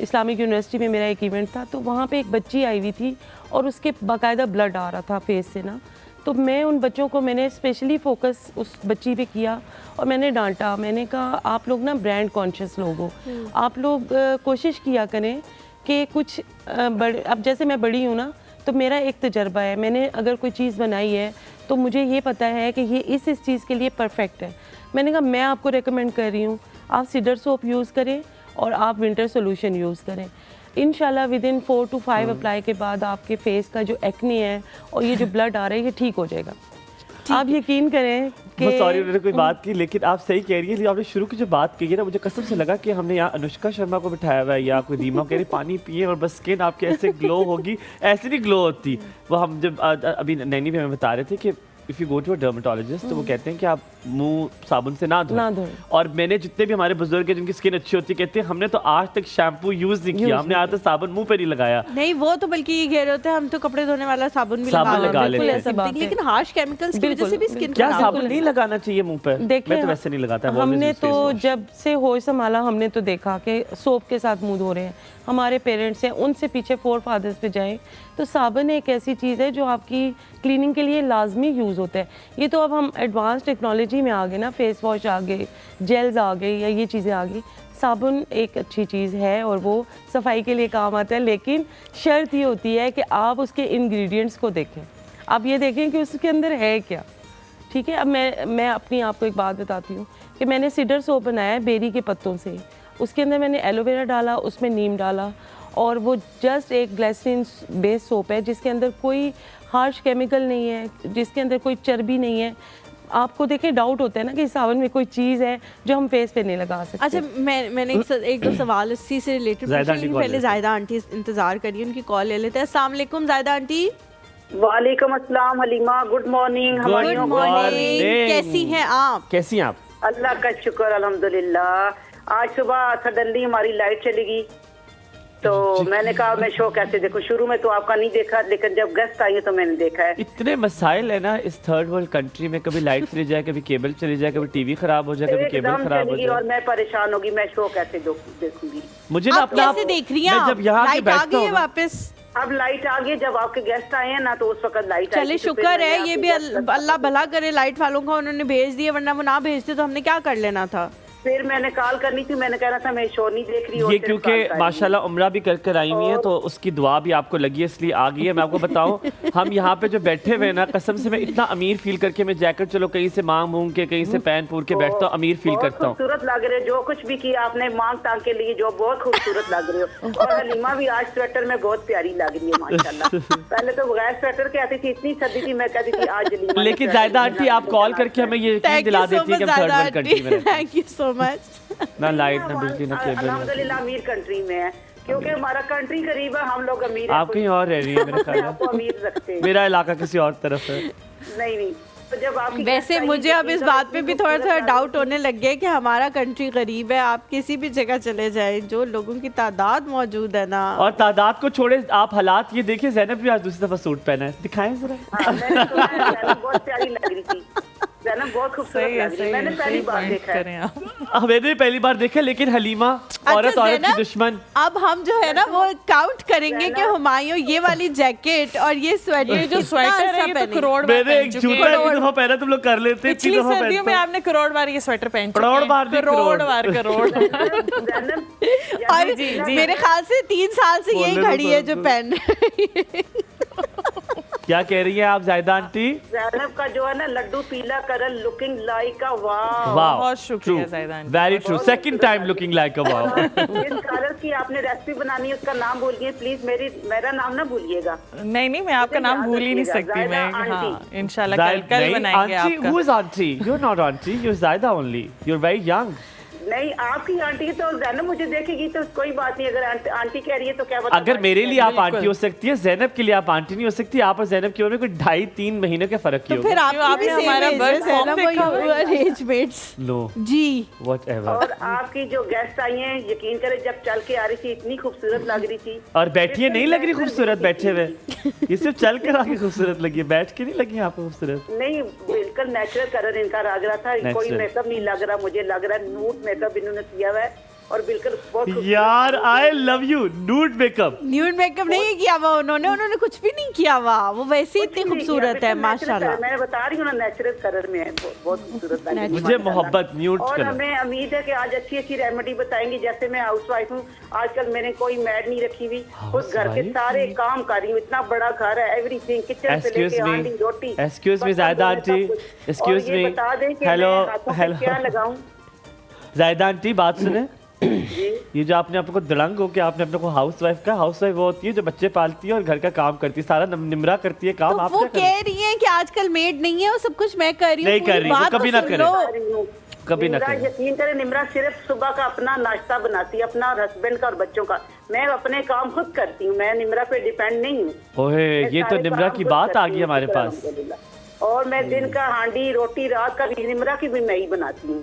इस्लामिक यूनिवर्सिटी में मेरा एक इवेंट था, तो वहाँ पे एक बच्ची आई हुई थी और उसके बाकायदा ब्लड आ रहा था फेस से ना। तो मैं उन बच्चों को मैंने स्पेशली फोकस उस बच्ची पे किया और मैंने डांटा। मैंने कहा आप लोग ना ब्रांड कॉन्शियस लोग हो, आप लोग कोशिश किया करें कि कुछ बड़े, अब जैसे मैं बड़ी हूँ ना तो मेरा एक तजर्बा है, मैंने अगर कोई चीज़ बनाई है तो मुझे ये पता है कि ये इस चीज़ के लिए परफेक्ट है। मैंने कहा मैं आपको रेकमेंड कर रही हूँ आप सीडर सोप यूज़ करें और आप विंटर सोल्यूशन यूज़ करें। इंशाल्लाह विद इन 4 to 5 अप्लाई के बाद आपके फेस का जो एक्ने है और ये जो ब्लड आ रहा है ये ठीक हो जाएगा। आप यकीन करें कि सॉरी उन्होंने कोई बात की, लेकिन आप सही कह रही है। आपने शुरू की जो बात की है ना, मुझे कसम से लगा कि हमने यहाँ अनुष्का शर्मा को बिठाया हुआ है या कोई रीमा कह रही पानी पिए और बस स्किन आपके ऐसे ग्लो होगी। ऐसे नहीं ग्लो होती वो। हम जब अभी नैनी भी हमें बता रहे थे कि if you go to a dermatologist तो वो कहते हैं कि आप मुंह साबुन से ना धोएं। और मैंने जितने भी हमारे बुजुर्ग हैं जिनकी स्किन अच्छी होती है कहते हैं हमने तो आज तक शैम्पू यूज नहीं किया, हमने आज तक साबुन मुंह पे नहीं लगाया। नहीं, वो तो बल्कि ये कह रहे होते हैं हम तो कपड़े धोने वाला साबुन भी लगा लेते हैं, लेकिन हार्श केमिकल्स की वजह से भी स्किन क्या साबुन नहीं लगाना चाहिए मुंह पर? मैं तो वैसे नहीं लगाता। हमने तो जब से होश संभाला हमने तो देखा कि सोप के साथ मुंह धो रहे हैं। हमारे पेरेंट्स हैं, उनसे पीछे 4 फादर्स पे जाएं तो साबुन एक ऐसी चीज़ है जो आपकी क्लीनिंग के लिए लाजमी यूज़ होता है। ये तो अब हम एडवांस टेक्नोलॉजी में आ गए ना, फेस वॉश आ गए, जेल्स आ गए या ये चीज़ें आ गई। साबुन एक अच्छी चीज़ है और वो सफाई के लिए काम आता है, लेकिन शर्त ये होती है कि आप उसके इंग्रेडिएंट्स को देखें। आप ये देखें कि उसके अंदर है क्या। ठीक है, अब मैं अपनी आपको एक बात बताती हूँ कि मैंने सीडर सोप बनाया है बेरी के पत्तों से। उसके अंदर मैंने एलोवेरा डाला, उसमें नीम डाला और वो जस्ट एक ग्लिसरीन बेस्ड सोप है जिसके अंदर कोई हार्श केमिकल नहीं है, जिसके अंदर कोई चर्बी नहीं है। आपको देखें डाउट होता है ना कि सावन में कोई चीज़ है जो हम फेस पे नहीं लगा सकते। अच्छा, मैंने एक दो सवाल इसी से रिलेटेड पूछे। पहले जायदा आंटी इंतजार करिए, उनकी कॉल ले लेते हैं। अस्सलाम वालेकुम जायदा आंटी। वालेकुम अस्सलाम Halima, good morning. Good morning, कैसी हैं आप? कैसी हैं आप? अल्लाह का शुक्र अल्हम्दुलिल्लाह। आज सुबह सडनली हमारी लाइट चली गई तो मैंने कहा मैं शो कैसे देखूं। शुरू में तो आपका नहीं देखा, लेकिन जब गेस्ट आई है तो मैंने देखा है। इतने मसाइल है ना इस थर्ड वर्ल्ड कंट्री में, कभी लाइट चली जाए, कभी केबल चली जाए, कभी टीवी खराब हो जाए, कभी केबल एकदम खराब हो चलेगी जाए। और मैं परेशान होगी, मैं शो कैसे देखूंगी। मुझे ना आप अपना कैसे देख रही हैं? मैं जब यहाँ आके लाइट आ बैठता गई है हूँ ना, वापस? अब लाइट आ गई, जब आपके गेस्ट आए हैं ना तो उस वक्त लाइट आई चले थी, तो फिर शुक्र मैंने है ये भी आपके guest अल्लाह भला करे लाइट वालों का, उन्होंने भेज दिए, वरना वो ना भेजते तो हमने क्या कर लेना था। फिर मैंने कॉल करनी थी, मैंने कहना था मैं शो नहीं देख रही हूँ। ये क्योंकि माशाल्लाह उम्रा भी कर कर आई हुई है, तो उसकी दुआ भी आपको लगी है इसलिए आ गई है। मैं आपको बताऊं, हम यहाँ पे जो बैठे हुए हैं ना, कसम से मैं इतना अमीर फील करके, मैं जैकेट चलो कहीं से मांग मूंग के, कहीं से पहन पूर के बैठता हूँ, अमीर फील करता हूँ। खूबसूरत लग रहे हो, जो कुछ भी किया आपने मांग तांग के लिए, जो बहुत खूबसूरत लग रहे हो। और हलीमा भी आज स्वेटर में बहुत प्यारी लग रही है माशाल्लाह। पहले तो बगैर स्वेटर के आती थी, इतनी सर्दी थी, मैं कहती थी आज हलीमा। लेकिन जायदा आंटी आप कॉल करके हमें ये यकीन दिला देती है कि हम थर्ड वर्ल्ड कंट्री में रहते हैं। Thank you so much. ना लाइट ना बिजली ना केबल। अल्हम्दुलिल्लाह अमीर कंट्री में है, क्योंकि हमारा कंट्री करीब है, हम लोग अमीर हैं। आप कहीं और रह रही है मेरे ख्याल आपको अमीर रखते हैं। मेरा इलाका किसी और तरफ है। नहीं तो जब आपकी वैसे मुझे अब इस बात पे भी थोड़ा थोड़ा डाउट होने लग गया कि हमारा कंट्री गरीब है। आप किसी भी जगह चले जाएं, जो लोगों की तादाद मौजूद है ना, और तादाद को छोड़े आप हालात ये देखिए, ज़ैनब भी आज दूसरी दफा सूट पहना है, दिखाएं जरा। मैंने सुना है ज़ैनब बहुत प्यारी लग रही थी, ज़ैनब बहुत खूबसूरत सही है, लग रही सही है। मैंने है, पहली सही बार point देखा है। करें आप। मैंने भी पहली बार देखा, लेकिन हलीमा औरत औरत की ज़ैनब, दुश्मन। अब हम जो है ना वो काउंट करेंगे कि हुमायूं ये वाली जैकेट और ये स्वेटर, ये जो स्वेटर है ये तो करोड़ बार मैंने पहन एक चुके जूता हैं। एक दफा पहना, तुम लोग कर लेते हैं, पिछली तीन दफा सर्दियों में पहनता आपने करोड़ बार ये स्वेटर पहन चुके करोड़ हैं। बार नहीं, करोड़ करोड़। बार करोड़। ज़ैनब और जी, जी। मेरे ख्याल से 3 साल से यही बोलने दो, घड़ी है बोलने जो दो। पहन रही है। क्या कह रही हैं आप जायदा आंटी? ज़ैनब का जो है ना लड्डू पीला करल, लुकिंग लाइक अ वाव। वाह, बहुत शुक्रिया जायदा aunty. Very true, second time looking like a wow. जिस कलर की आपने रेसिपी बनानी है उसका नाम भूलिए प्लीज, मेरा नाम ना भूलिएगा। नहीं नहीं, मैं आपका नाम भूल ही नहीं सकती। मैं हाँ इंशाल्लाह कल बनाएंगे आपका। Who is auntie? You're not auntie. You're Zaida only. You're very young. नहीं आपकी आंटी तो ज़ैनब मुझे देखेगी तो कोई बात नहीं, अगर आंटी कह रही है तो क्या बता। अगर मेरे लिए आप बिल्कुल। आंटी हो सकती है, जैनब के लिए आप आंटी नहीं हो सकती। आप और जैनब की उम्र में कोई 2.5-3 महीने का फर्क ही तो फिर होगा। आपकी भी आपने सेम हमारा एज है, birth form ज़ैनब देखा और you are age mates। No जी व्हाटएवर। और आपकी जो गेस्ट आई हैं, यकीन करें जब चल के आ रही थी इतनी खूबसूरत लग रही थी। और बैठिए, नहीं लग रही खूबसूरत बैठे हुए? ये सिर्फ चल कर आके खूबसूरत लगी है, बैठ के नहीं लगी आपको खूबसूरत। नहीं बिल्कुल नेचुरल कलर इनका लग रहा था, कोई Natural। मेकअप नहीं लग रहा, मुझे लग रहा है नूट मेकअप इन्होंने किया हुआ है और बिल्कुल बहुत खूबसूरत। यार I love you. नूड makeup. Nude makeup नहीं किया हुआ उन्होंने कुछ भी नहीं किया हुआ, वो वैसे ही इतनी कुछ नहीं खूबसूरत किया, है बिल्कुल natural माशाल्लाह। कलर। मैं बता रही हूँ ना नेचुरल कलर में है, बहुत खूबसूरत लग रही है मुझे माशाल्लाह। मोहब्बत न्यूड और कलर। हमें उम्मीद है कि आज अच्छी अच्छी रेमेडी बताएंगी। जैसे मैं हाउस वाइफ हूँ, आजकल मैंने कोई मैड नहीं रखी हुई, खुद घर के Housewife? सारे काम कर रही हूँ। इतना बड़ा घर है, एवरीथिंग, किचन से Excuse लेके me. हांडी रोटी। Excuse me, बर्तन जायदा धोने, सब आंटी. कुछ। Excuse और ये me. बता दें कि Hello, मैं हाथों पे hello. क्या लगाऊं। जायदा आंटी बात सुने। जी ये जो आपने अपने को दड़ंग हो के आपने अपने को हाउस वाइफ का, हाउस वाइफ वो होती है जो बच्चे पालती है और घर का काम करती है, सारा निमरा करती है काम। तो आप वो क्या कर रही हैं? कह रही हैं कि आजकल मेड नहीं है, वो सब कुछ मैं कर रही हूँ। नहीं कर पूरी रही, वो बात तो कभी ना सुन करे। लो। बता रही हूँ। कभी ना निम्रा, करें। यकीन करें निम्रा सिर्फ सुबह का अपना नाश्ता बनाती है, अपना हस्बैंड का और बच्चों का। मैं अपने काम खुद करती हूँ, मैं निम्रा पे डिपेंड नहीं हूँ। ओहे, मैं ये तो सारे निमरा काम की खुद बात आ करती गई हूँ, हमारे शुक्र पास। अल्हम्दुलिल्लाह। और मैं दिन का हांडी रोटी, रात का भी निम्रा की भी मैं ही बनाती हूँ।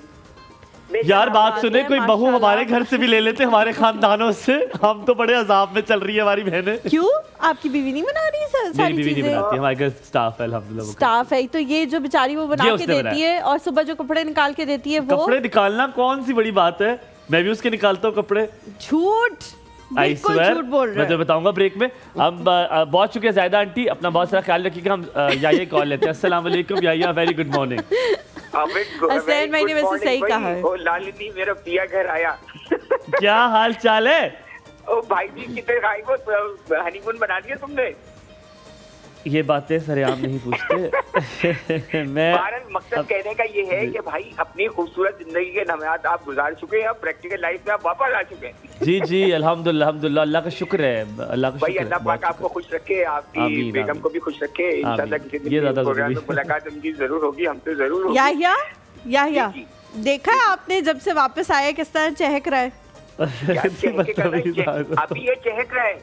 बेशक यार बात आप- सुने, कोई बहू माशाल्लाह। हमारे घर से भी ले लेते हमारे खानदानों से, हम तो बड़े अजाब में चल रही है हमारी बहनें। क्यों आपकी बीवी नहीं बना रही मेरी सारी बीवी नहीं चीजें? बनाती, हमारे घर स्टाफ है अल्हम्दुलिल्लाह। वो स्टाफ है तो ये जो बेचारी वो बना ये के उसने देती बनाया। है और सुबह जो कपड़े निकाल के देती है वो कपड़े निकालना कौन सी बड़ी बात है, मैं भी उसके निकालता हूँ कपड़े। झूठ, आई बिल्कुल स्वेयर, झूठ बोल रहे मैं तो हैं। बताऊंगा ब्रेक में। हम बहुत शुक्रिया जायदा आंटी, अपना बहुत सारा ख्याल रखिएगा। हम याया कॉल लेते हैं। अस्सलाम वालेकुम याया, वेरी गुड मॉर्निंग। हसनैन भाई ने वैसे सही कहा है। ओ लालिनी, मेरा पिया घर आया। क्या हाल चाल है? ओ भाई जी कितने खाई को हनीमून बना दिया तुमने? ये बातें सरेआम नहीं पूछते। मैं बहरहाल मकसद कहने का ये है कि भाई अपनी खूबसूरत जिंदगी के लम्हात आप गुजार चुके हैं, अब प्रैक्टिकल लाइफ में आप वापस आ चुके हैं। जी जी अल्हम्दुलिल्लाह अल्हम्दुलिल्लाह, अल्लाह का शुक्र है, अल्लाह का भाई शुक्र है, अल्लाह बहुत पाक आपको खुश रखे, आपकी आमीन, बेगम आमीन। को भी खुश रखे। इंशाल्लाह आमीन। किसी ये दिन ज़्यादा प्रोग्राम में ज़रूरी है। मुलाकात उनकी जरूर होगी, हमसे जरूर होगी। याहिया जी, देखा है आपने जब से वापस आया किस तरह चहक रहा है? क्या चहके कर रहा है? अभी ये चहक रहा है,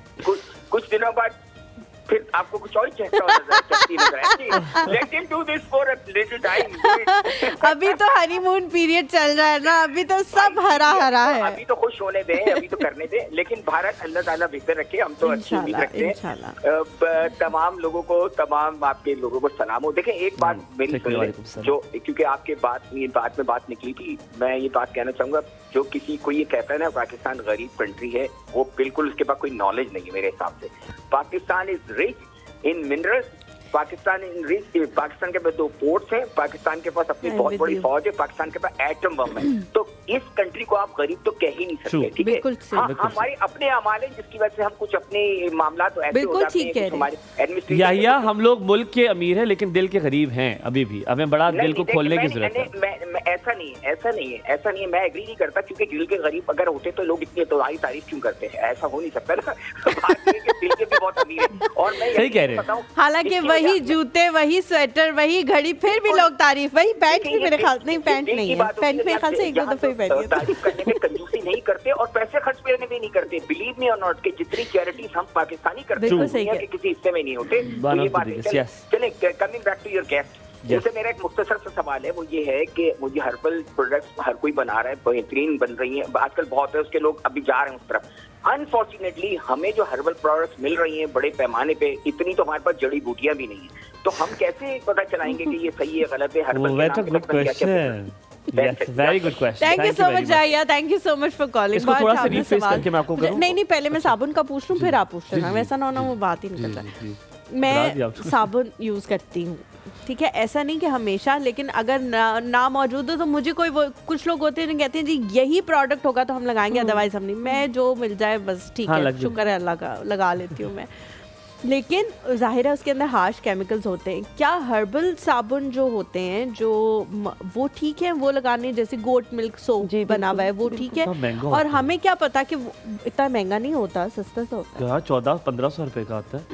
कुछ दिनों बाद फिर आपको कुछ और चलती नजर आएगी। Let him do this for a little time. अभी तो हनीमून पीरियड चल रहा है ना, अभी तो सब हरा हरा है। अभी तो खुश होने दें, अभी तो करने दें, लेकिन भारत अल्लाह ताला बेहतर रखे, हम तो अच्छी उम्मीद रखते हैं। तमाम लोगों को, तमाम आपके लोगों को सलाम हो। देखें एक बात मेरी सुन लें, जो क्योंकि आपके बात में बात निकली थी, मैं ये बात कहना चाहूंगा, जो किसी को ये कहता है ना पाकिस्तान गरीब कंट्री है, वो बिल्कुल उसके पास कोई नॉलेज नहीं है मेरे हिसाब से। Pakistan is rich in minerals, Pakistan के पास 2 पोर्ट्स हैं, पाकिस्तान के पास अपनी बहुत बड़ी फौज है, पाकिस्तान के पास एटम बम है। तो इस कंट्री को आप गरीब तो कह ही नहीं सकते, ठीक है। हाँ, हमारे अपने अमाल हैं जिसकी वजह से हम कुछ अपने मामला तो ऐसे हो जाते हैं कि हमारे एडमिनिस्ट्रेशन। या हम लोग मुल्क के अमीर हैं लेकिन दिल के गरीब हैं अभी भी, हमें बड़ा दिल को खोलने की जरूरत है। ऐसा नहीं है, मैं एग्री नहीं करता, क्योंकि दिल के गरीब अगर होते तो लोग इतनी तारीफ क्यों करते हैं? ऐसा हो नहीं सकता ना। दिल के भी बहुत अमीर है, और मैं सही कह रहे हैं। हालांकि वही जूते, वही स्वेटर, वही घड़ी, फिर भी लोग तारीफ, वही पैंट भी मेरे ख्याल नहीं, पैंट नहीं है, पैंट मेरे ख्याल से 1-2 दफे ही पहनी है। तारीफ करने में कंजूसी नहीं करते और पैसे खर्च करने में नहीं करते। बिलीव मी और नॉट के जितनी चैरिटीज हम पाकिस्तानी करते हैं दुनिया के किसी हिस्से में नहीं होते। तो ये बात चले, coming back to your guest, जैसे मेरा एक मुख्तसर सा सवाल है, वो ये है कि मुझे हर्बल प्रोडक्ट्स हर कोई बना रहा है, बेहतरीन बन रही हैं, आजकल बहुत है, उसके लोग अभी जा रहे हैं उस तरफ। अनफॉर्चुनेटली हमें जो हर्बल प्रोडक्ट्स मिल रही हैं बड़े पैमाने पे, इतनी तो हमारे पास जड़ी बूटियां भी नहीं है, तो हम कैसे पता चलाएंगे कि ये सही है गलत है? Herbal very good question. Thank you so much जाहिया, thank you so much for calling. इसको थोड़ा सा रिफ्रेश करके मैं आपको करूं? नहीं, पहले मैं साबुन का पूछ लूं, फिर आप पूछ लेना, वैसा ना होना वो बात ही नहीं करता। मैं साबुन यूज करती हूँ, ठीक है, ऐसा नहीं कि हमेशा, लेकिन अगर ना मौजूद हो तो मुझे कोई, कुछ लोग होते हैं जो कहते हैं जी यही प्रोडक्ट होगा तो हम लगाएंगे, अदरवाइज हम नहीं। मैं जो मिल जाए बस ठीक है, शुक्र है अल्लाह का, लगा लेती हूँ मैं। लेकिन जाहिर है उसके अंदर हार्श केमिकल्स होते हैं। क्या हर्बल साबुन जो होते हैं जो वो ठीक है वो लगाने, जैसे गोट मिल्क सोप बना हुआ है वो ठीक है, और हमें क्या पता कि इतना महंगा नहीं होता, सस्ता सा होता है, 1400-1500 रुपए का आता है।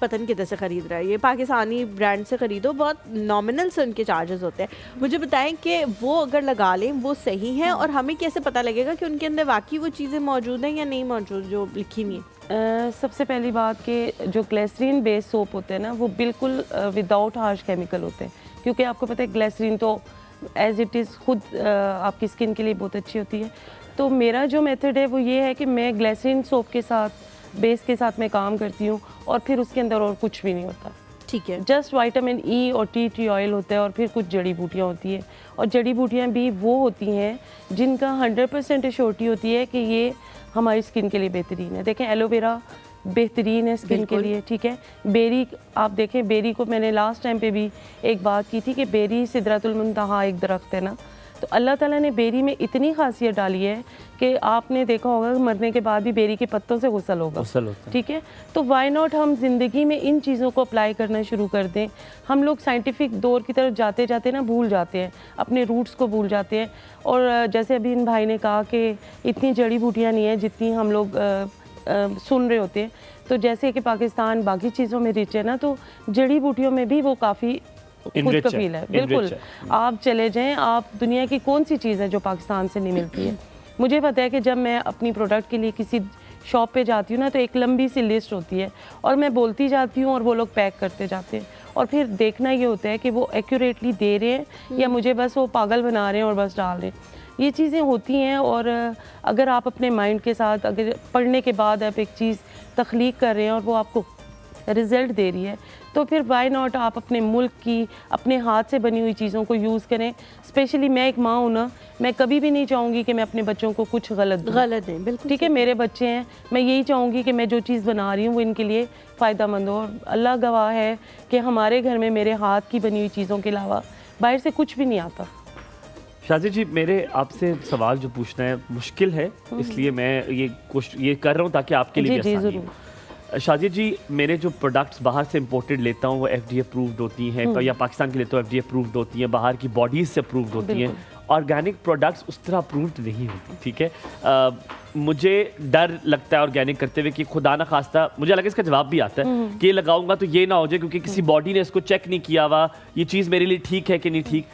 पता नहीं किधर से खरीद रहा है, ये पाकिस्तानी ब्रांड से खरीदो, बहुत नॉमिनल से उनके चार्जेस होते हैं। मुझे बताएं कि वो अगर लगा लें वो सही है, और हमें कैसे पता लगेगा कि उनके अंदर वाकई वो चीज़ें मौजूद हैं या नहीं मौजूद जो लिखी हुई हैं? सबसे पहली बात कि जो ग्लिसरीन बेस्ड सोप होते हैं ना, वो बिल्कुल विदाउट हार्श केमिकल होते हैं, क्योंकि आपको पता है ग्लिसरीन तो एज इट इज़ खुद आपकी स्किन के लिए बहुत अच्छी होती है। तो मेरा जो मेथड है वो ये है कि मैं ग्लिसरीन सोप के साथ, बेस के साथ मैं काम करती हूँ, और फिर उसके अंदर और कुछ भी नहीं होता, ठीक है। जस्ट विटामिन ई और टी ट्री ऑयल होता है, और फिर कुछ जड़ी बूटियाँ होती हैं, और जड़ी बूटियाँ भी वो होती हैं जिनका 100% एश्योरिटी होती है कि ये हमारी स्किन के लिए बेहतरीन है। देखें एलोवेरा बेहतरीन है स्किन के लिए, ठीक है। बेरी आप देखें, बेरी को मैंने लास्ट टाइम पे भी एक बात की थी कि बेरी सिदरतुल मुंतहा एक दरख्त है ना, तो अल्लाह ताला ने बेरी में इतनी खासियत डाली है कि आपने देखा होगा मरने के बाद भी बेरी के पत्तों से गुस्ल होगा, ठीक है। तो वाई नॉट हम ज़िंदगी में इन चीज़ों को अप्लाई करना शुरू कर दें। हम लोग साइंटिफिक दौर की तरफ जाते जाते ना भूल जाते हैं, अपने रूट्स को भूल जाते हैं। और जैसे अभी इन भाई ने कहा कि इतनी जड़ी बूटियाँ नहीं है जितनी हम लोग सुन रहे होते हैं, तो जैसे कि पाकिस्तान बाकी चीज़ों में रिच है ना, तो जड़ी बूटियों में भी वो काफ़ी खुद कफील है। बिल्कुल, आप चले जाएं, आप दुनिया की कौन सी चीज़ है जो पाकिस्तान से नहीं मिलती है। मुझे पता है कि जब मैं अपनी प्रोडक्ट के लिए किसी शॉप पे जाती हूँ ना, तो एक लंबी सी लिस्ट होती है, और मैं बोलती जाती हूँ और वो लोग पैक करते जाते हैं, और फिर देखना ये होता है कि वो एक्यूरेटली दे रहे हैं या मुझे बस वो पागल बना रहे हैं और बस डाल रहे हैं। ये चीज़ें होती हैं, और अगर आप अपने माइंड के साथ, अगर पढ़ने के बाद आप एक चीज़ तख्लीक कर रहे हैं और वो आपको रिज़ल्ट दे रही है, तो फिर वाई नॉट आप अपने मुल्क की, अपने हाथ से बनी हुई चीज़ों को यूज़ करें। स्पेशली मैं एक माँ हूँ ना, मैं कभी भी नहीं चाहूँगी कि मैं अपने बच्चों को कुछ गलत दें, बिल्कुल ठीक है। मेरे बच्चे हैं, मैं यही चाहूँगी कि मैं जो चीज़ बना रही हूँ वो इनके लिए फ़ायदेमंद हो, और अल्लाह गवाह है कि हमारे घर में मेरे हाथ की बनी हुई चीज़ों के अलावा बाहर से कुछ भी नहीं आता। शाजिद जी, मेरे आपसे सवाल जो पूछना है मुश्किल है, इसलिए मैं ये कर रहा हूँ ताकि आपके लिए भी आसानी हो। शाजिद जी, मेरे जो प्रोडक्ट्स बाहर से इंपोर्टेड लेता हूँ वो FDA अप्रूव्ड होती हैं, या पाकिस्तान के लिए तो FDA अप्रूव्ड होती हैं, बाहर की बॉडीज़ से अप्रूव्ड होती हैं। ऑर्गेनिक प्रोडक्ट्स उस तरह अप्रूव्ड नहीं होती, ठीक है। मुझे डर लगता है ऑर्गेनिक करते हुए कि खुदा ना खास्ता, मुझे लगा इसका जवाब भी आता है कि ये लगाऊंगा तो ये ना हो जाए क्योंकि किसी बॉडी ने इसको चेक नहीं किया हुआ, ये चीज़ मेरे लिए ठीक है कि नहीं ठीक।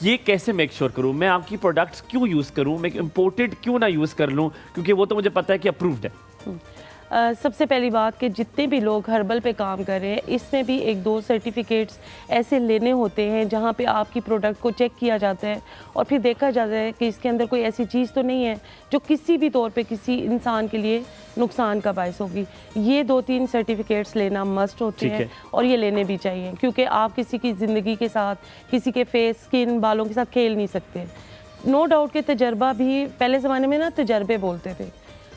ये कैसे मेक श्योर करूँ? मैं आपकी प्रोडक्ट्स क्यों यूज़ करूँ? मैं इम्पोर्टेड क्यों ना यूज़ कर लूँ? क्योंकि वो तो मुझे पता है कि अप्रूव्ड है। सबसे पहली बात कि जितने भी लोग हर्बल पे काम कर रहे हैं, इसमें भी 1-2 सर्टिफिकेट्स ऐसे लेने होते हैं जहाँ पे आपकी प्रोडक्ट को चेक किया जाता है और फिर देखा जाता है कि इसके अंदर कोई ऐसी चीज़ तो नहीं है जो किसी भी तौर पे किसी इंसान के लिए नुकसान का बायस होगी। ये 2-3 सर्टिफिकेट्स लेना मस्ट होते हैं और ये लेने भी चाहिए, क्योंकि आप किसी की ज़िंदगी के साथ, किसी के फेस, स्किन, बालों के साथ खेल नहीं सकते। नो डाउट के तजर्बा भी, पहले ज़माने में ना तजर्बे बोलते थे,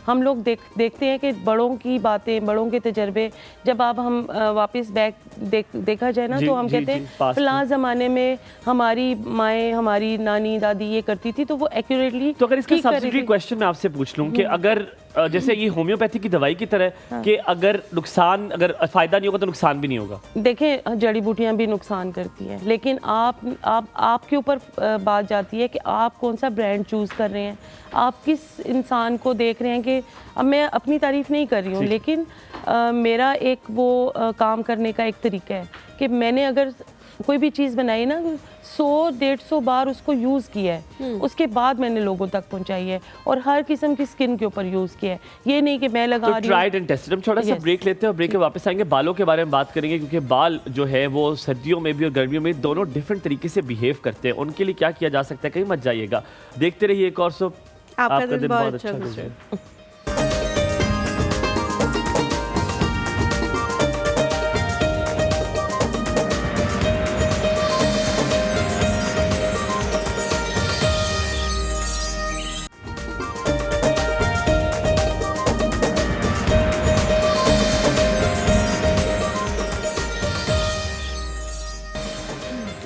हम लोग देखते हैं कि बड़ों की बातें, बड़ों के तजर्बे, जब आप हम वापस देखा जाए ना तो हम कहते हैं फलां ज़माने में हमारी माएँ, हमारी नानी दादी ये करती थी, तो वो एक्यूरेटली। तो अगर इसका सब्सिडी क्वेश्चन मैं आपसे पूछ लूँ कि अगर जैसे ये होम्योपैथी की दवाई की तरह कि अगर फ़ायदा नहीं होगा तो नुकसान भी नहीं होगा। देखें, जड़ी बूटियाँ भी नुकसान करती हैं, लेकिन आपके ऊपर बात जाती है कि आप कौन सा ब्रांड चूज़ कर रहे हैं, आप किस इंसान को देख रहे हैं। कि अब मैं अपनी तारीफ़ नहीं कर रही हूँ, लेकिन मेरा एक वो काम करने का एक तरीका है कि मैंने अगर कोई भी चीज़ बनाई ना 100-150 बार उसको यूज़ किया है, उसके बाद मैंने लोगों तक पहुंचाई है और हर किस्म की स्किन के ऊपर यूज़ किया है। ये नहीं कि मैं लगा रही हूं। Tried and tested. हम थोड़ा सा ब्रेक लेते हैं और ब्रेक के वापस आएंगे, बालों के बारे में बात करेंगे, क्योंकि बाल जो है वो सर्दियों में भी और गर्मियों में दोनों डिफरेंट तरीके से बिहेव करते हैं। उनके लिए क्या किया जा सकता है, कहीं मत जाइएगा, देखते रहिए एक और सो आपका दिन बहुत अच्छा गुजरे।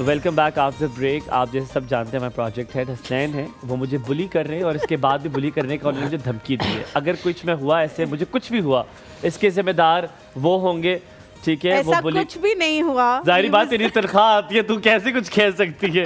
Welcome back after break. आप जैसे सब जानते हैं, हमारा प्रोजेक्ट हेड हसनैन है, वो मुझे बुली कर रहे हैं और इसके बाद भी बुली करने का उन्होंने मुझे धमकी दी है। अगर कुछ में हुआ ऐसे, मुझे कुछ भी हुआ, इसके जिम्मेदार वो होंगे, ठीक है? ऐसा वो कुछ भी नहीं हुआ। जाहिर बात, तेरी तनख्वाह आती है, तू कैसे कुछ कह सकती है?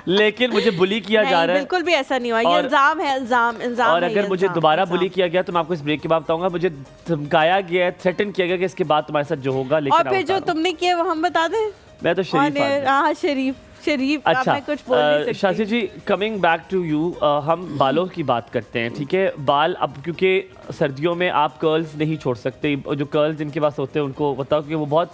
लेकिन मुझे बुली किया जा रहा है। बिल्कुल भी ऐसा नहीं हुआ, ये इल्जाम है, इल्जाम। और अगर मुझे दोबारा बुली किया गया तो मैं आपको इस ब्रेक के बाद बताऊंगा। मुझे धमकाया गया है, थ्रेटन किया गया कि इसके बाद तुम्हारे साथ जो होगा। लेकिन और फिर जो तुमने किया वो हम बता दें। मैं तो शरीफ अच्छा, मैं कुछ बोल नहीं सकती। शाजी जी, कमिंग बैक टू यू, हम बालों की बात करते हैं, ठीक है? बाल अब क्योंकि सर्दियों में आप कर्ल्स नहीं छोड़ सकते, जो कर्ल्स जिनके पास होते हैं उनको बताओ कि वो बहुत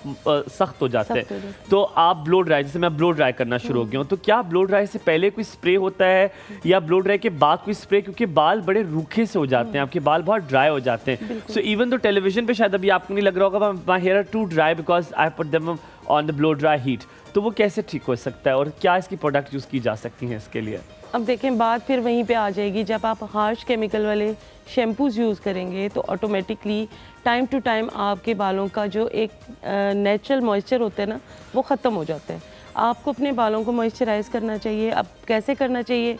सख्त हो जाते हैं, तो आप ब्लो ड्राई, जैसे मैं ब्लो ड्राई करना शुरू हो गया हूँ, तो क्या ब्लो ड्राई से पहले कोई स्प्रे होता है या ब्लो ड्राई के बाद कोई स्प्रे? क्योंकि बाल बड़े रूखे से हो जाते हैं, आपके बाल बहुत ड्राई हो जाते हैं। सो इवन तो टेलीविजन पे शायद अभी आपको नहीं लग रहा होगा, my hair are too dry because I put them on the blow dry heat, तो वो कैसे ठीक हो सकता है और क्या इसकी प्रोडक्ट यूज़ की जा सकती हैं इसके लिए? अब देखें, बात फिर वहीं पे आ जाएगी, जब आप हार्श केमिकल वाले शैम्पूज़ यूज़ करेंगे तो ऑटोमेटिकली टाइम टू टाइम आपके बालों का जो एक नेचुरल मॉइस्चर होता है ना, वो ख़त्म हो जाता है। आपको अपने बालों को मॉइस्चराइज़ करना चाहिए। अब कैसे करना चाहिए?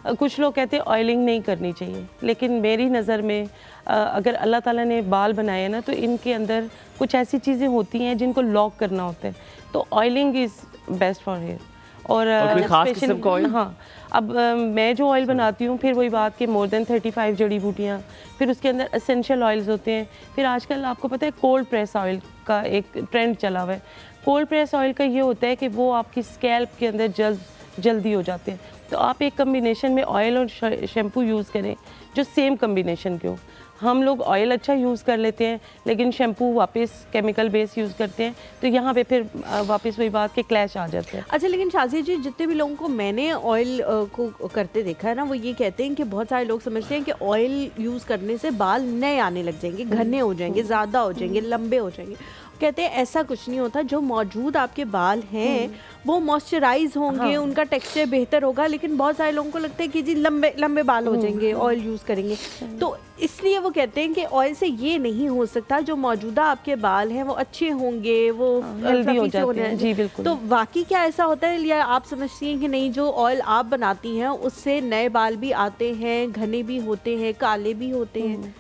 कुछ लोग कहते हैं ऑयलिंग नहीं करनी चाहिए, लेकिन मेरी नज़र में अगर अल्लाह ताला ने बाल बनाए ना तो इनके अंदर कुछ ऐसी चीज़ें होती हैं जिनको लॉक करना होता है, तो oiling is best for hair. और कोई खास किस्म का ऑयल? हाँ, अब मैं जो ऑयल बनाती हूँ, फिर वही बात कि मोर देन 35 जड़ी बूटियाँ, फिर उसके अंदर एसेंशियल ऑयल्स होते हैं। फिर आजकल आपको पता है कोल्ड प्रेस ऑयल का एक ट्रेंड चला हुआ है। कोल्ड प्रेस ऑयल का ये होता है कि वो आपकी स्कैल्प के अंदर जल्दी हो जाते हैं, तो आप एक कम्बिनेशन में ऑयल और शैम्पू यूज़ करें जो सेम कम्बिनेशन के हो। हम लोग ऑयल अच्छा यूज़ कर लेते हैं लेकिन शैम्पू वापस केमिकल बेस यूज़ करते हैं, तो यहाँ पे फिर वापस वही बात के क्लैश आ जाते हैं। अच्छा, लेकिन शाजी जी, जितने भी लोगों को मैंने ऑयल को करते देखा है ना, वो ये कहते हैं कि बहुत सारे लोग समझते हैं कि ऑयल यूज़ करने से बाल नए आने लग जाएंगे, घने हो जाएंगे, ज़्यादा हो जाएंगे, लंबे हो जाएंगे। कहते हैं ऐसा कुछ नहीं होता, जो मौजूद आपके बाल हैं वो मॉइस्चराइज होंगे, उनका टेक्सचर बेहतर होगा, लेकिन बहुत सारे लोगों को लगता है कि जी लंबे लंबे बाल हो जाएंगे ऑयल यूज़ करेंगे, तो इसलिए वो कहते हैं कि ऑयल से ये नहीं हो सकता, जो मौजूदा आपके बाल हैं वो अच्छे होंगे, वो हेल्दी हो जाते हैं। जी बिल्कुल। तो वाकई क्या ऐसा होता है, या आप समझती हैं कि नहीं, जो ऑयल आप बनाती हैं उससे नए बाल भी आते हैं, घने भी होते हैं, काले भी होते हैं?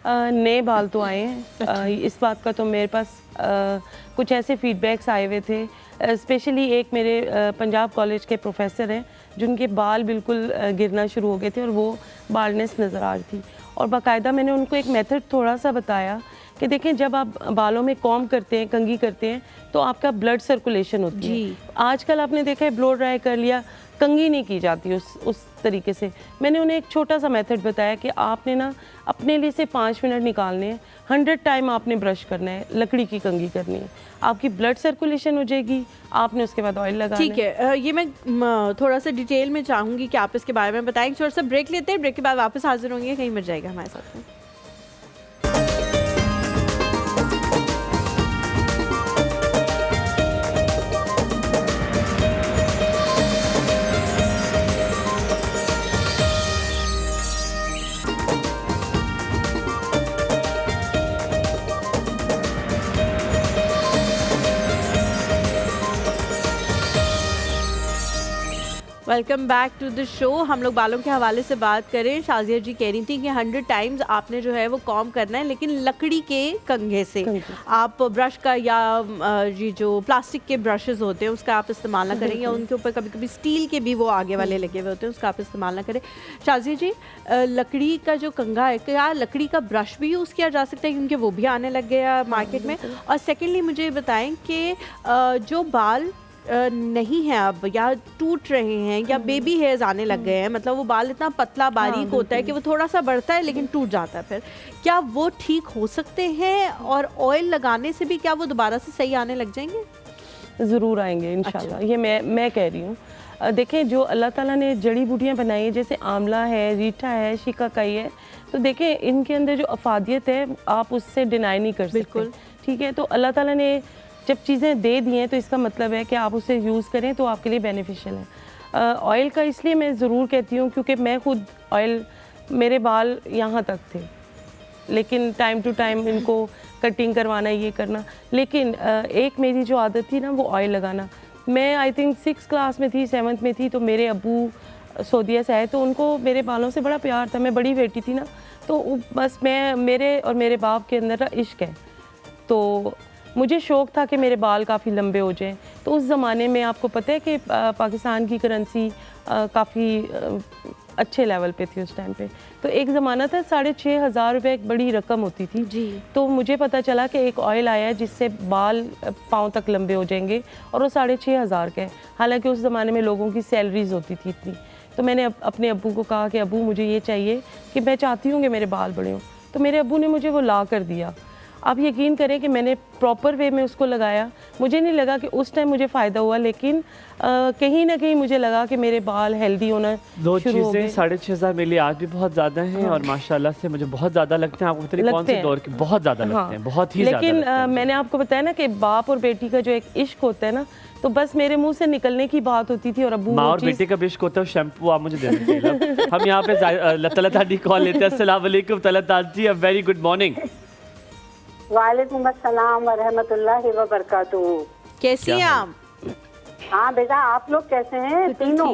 नए बाल तो आए हैं। इस बात का तो मेरे पास कुछ ऐसे फीडबैक्स आए हुए थे, स्पेशली एक मेरे पंजाब कॉलेज के प्रोफेसर हैं जिनके बाल बिल्कुल गिरना शुरू हो गए थे और वो बालनेस नज़र आ रही थी, और बाकायदा मैंने उनको एक मेथड थोड़ा सा बताया कि देखें, जब आप बालों में कॉम्ब करते हैं, कंघी करते हैं, तो आपका ब्लड सर्कुलेशन होती है। आजकल आपने देखा है ब्लो ड्राई कर लिया कंघी नहीं की जाती उस तरीके से। मैंने उन्हें एक छोटा सा मेथड बताया कि आपने ना अपने लिए से 5 मिनट निकालने हैं, 100 टाइम आपने ब्रश करना है, लकड़ी की कंघी करनी है, आपकी ब्लड सर्कुलेशन हो जाएगी, आपने उसके बाद ऑयल लगाना है। ठीक है, ये मैं थोड़ा सा डिटेल में चाहूँगी कि आप इसके बारे में बताएं। थोड़ा सा ब्रेक लेते हैं, ब्रेक के बाद वापस हाजिर होंगे, कहीं मर जाएगा हमारे साथ में। Welcome back to the show. हम लोग बालों के हवाले से बात करें। शाजिया जी कह रही थी कि 100 टाइम्स आपने जो है वो कॉम्ब करना है, लेकिन लकड़ी के कंघे से। आप ब्रश का या ये जो प्लास्टिक के ब्रशेस होते हैं उसका आप इस्तेमाल ना करें, या उनके ऊपर कभी कभी स्टील के भी वो आगे वाले लगे हुए होते हैं, उसका आप इस्तेमाल ना करें। शाजिया जी, लकड़ी का जो कंघा है, क्या लकड़ी का ब्रश भी यूज़ किया जा सकता है, क्योंकि वो भी आने लग गया मार्केट में? और सेकेंडली मुझे बताएं कि जो बाल नहीं है अब, या टूट रहे हैं, या बेबी हेयर्स आने लग गए हैं, मतलब वो बाल इतना पतला बारीक होता है कि वो थोड़ा सा बढ़ता है लेकिन टूट जाता है, फिर क्या वो ठीक हो सकते हैं? और ऑयल लगाने से भी क्या वो दोबारा से सही आने लग जाएंगे? ज़रूर आएंगे इंशाल्लाह। ये मैं कह रही हूँ। देखें, जो अल्लाह ताला ने जड़ी बूटियाँ बनाई हैं, जैसे आंवला है, रीठा है, शिकाकाई है, तो देखें इनके अंदर जो अफादियत है आप उससे डिनाई नहीं कर सकते। ठीक है, तो अल्लाह ताला ने जब चीज़ें दे दी हैं तो इसका मतलब है कि आप उसे यूज़ करें तो आपके लिए बेनिफिशियल है। ऑयल का इसलिए मैं ज़रूर कहती हूँ क्योंकि मैं खुद ऑयल, मेरे बाल यहाँ तक थे, लेकिन टाइम टू टाइम इनको कटिंग करवाना, ये करना, लेकिन एक मेरी जो आदत थी ना वो ऑयल लगाना। मैं आई थिंक 6th क्लास में थी, 7th में थी, तो मेरे अब्बू सऊदीया से आए, तो उनको मेरे बालों से बड़ा प्यार था। मैं बड़ी बेटी थी ना, तो बस मेरे और मेरे बाप के अंदर इश्क है, तो मुझे शौक़ था कि मेरे बाल काफ़ी लंबे हो जाएं। तो उस ज़माने में आपको पता है कि पाकिस्तान की करेंसी काफ़ी अच्छे लेवल पे थी उस टाइम पे, तो एक ज़माना था 6,500 रुपये एक बड़ी रकम होती थी जी। तो मुझे पता चला कि एक ऑयल आया है जिससे बाल पाँव तक लंबे हो जाएंगे, और वो 6,500 का है। हालांकि उस ज़माने में लोगों की सैलरीज होती थी इतनी। तो मैंने अपने अब्बू को कहा कि अब्बू मुझे ये चाहिए कि मैं चाहती हूँ कि मेरे बाल बड़े हों, तो मेरे अब्बू ने मुझे वो ला कर दिया। आप यकीन करें कि मैंने प्रॉपर वे में उसको लगाया, मुझे नहीं लगा कि उस टाइम मुझे फ़ायदा हुआ, लेकिन कहीं ना कहीं मुझे लगा कि मेरे बाल हेल्दी होना दो शुरू हो गए। 6,500 मेरे लिए आज भी बहुत ज़्यादा हैं। हाँ। और माशाल्लाह से मुझे बहुत ज़्यादा लगते हैं। आपको पता नहीं कौन से दौर के बहुत ज़्यादा लगते हैं, बहुत ही ज़्यादा। लेकिन मैंने आपको बताया ना कि बाप और बेटी का जो एक इश्क होता है ना, तो बस मेरे मुंह से निकलने की बात होती थी, और अब्बू माँ और बेटे का भी इश्क होता है। शैम्पू आप मुझे दे दीजिए। हम यहाँ पे तलत आंटी कॉल लेते हैं। अस्सलाम वालेकुम तलत आंटी, अ वेरी गुड मॉर्निंग। वालेकुम अस्सलाम व रहमतुल्लाहि व बरकातुहू। कैसी हैं आप? हाँ बेटा, आप लोग कैसे हैं? तीनों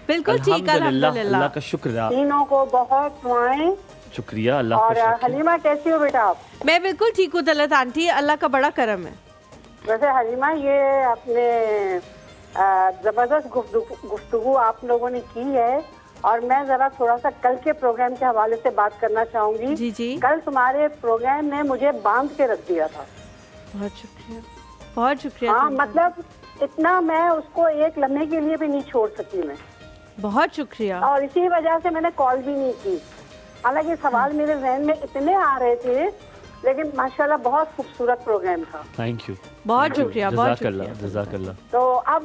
बिल्कुल ठीक, अल्हम्दुलिल्लाह। अल्लाह का शुक्र है। तीनों को बहुत दुआएं। शुक्रिया अल्लाह और का शुक्र। हलीमा कैसी हो बेटा आप? मैं बिल्कुल ठीक हूँ तलत आंटी, अल्लाह का बड़ा करम है। वैसे हलीमा, ये अपने जबरदस्त गुफ्तगू आप लोगों ने की है, और मैं जरा थोड़ा सा कल के प्रोग्राम के हवाले से बात करना चाहूंगी। जी जी। कल तुम्हारे प्रोग्राम ने मुझे बांध के रख दिया था। बहुत शुक्रिया, बहुत शुक्रिया। हाँ, मतलब इतना मैं उसको एक लम्हे के लिए भी नहीं छोड़ सकी मैं। बहुत शुक्रिया। और इसी वजह से मैंने कॉल भी नहीं की। हालांकि सवाल मेरे जहन में इतने आ रहे थे, लेकिन माशाल्लाह बहुत खूबसूरत प्रोग्राम था। थैंक यू, बहुत शुक्रिया, बहुत शुक्रिया। जज़ाकल्लाह। तो अब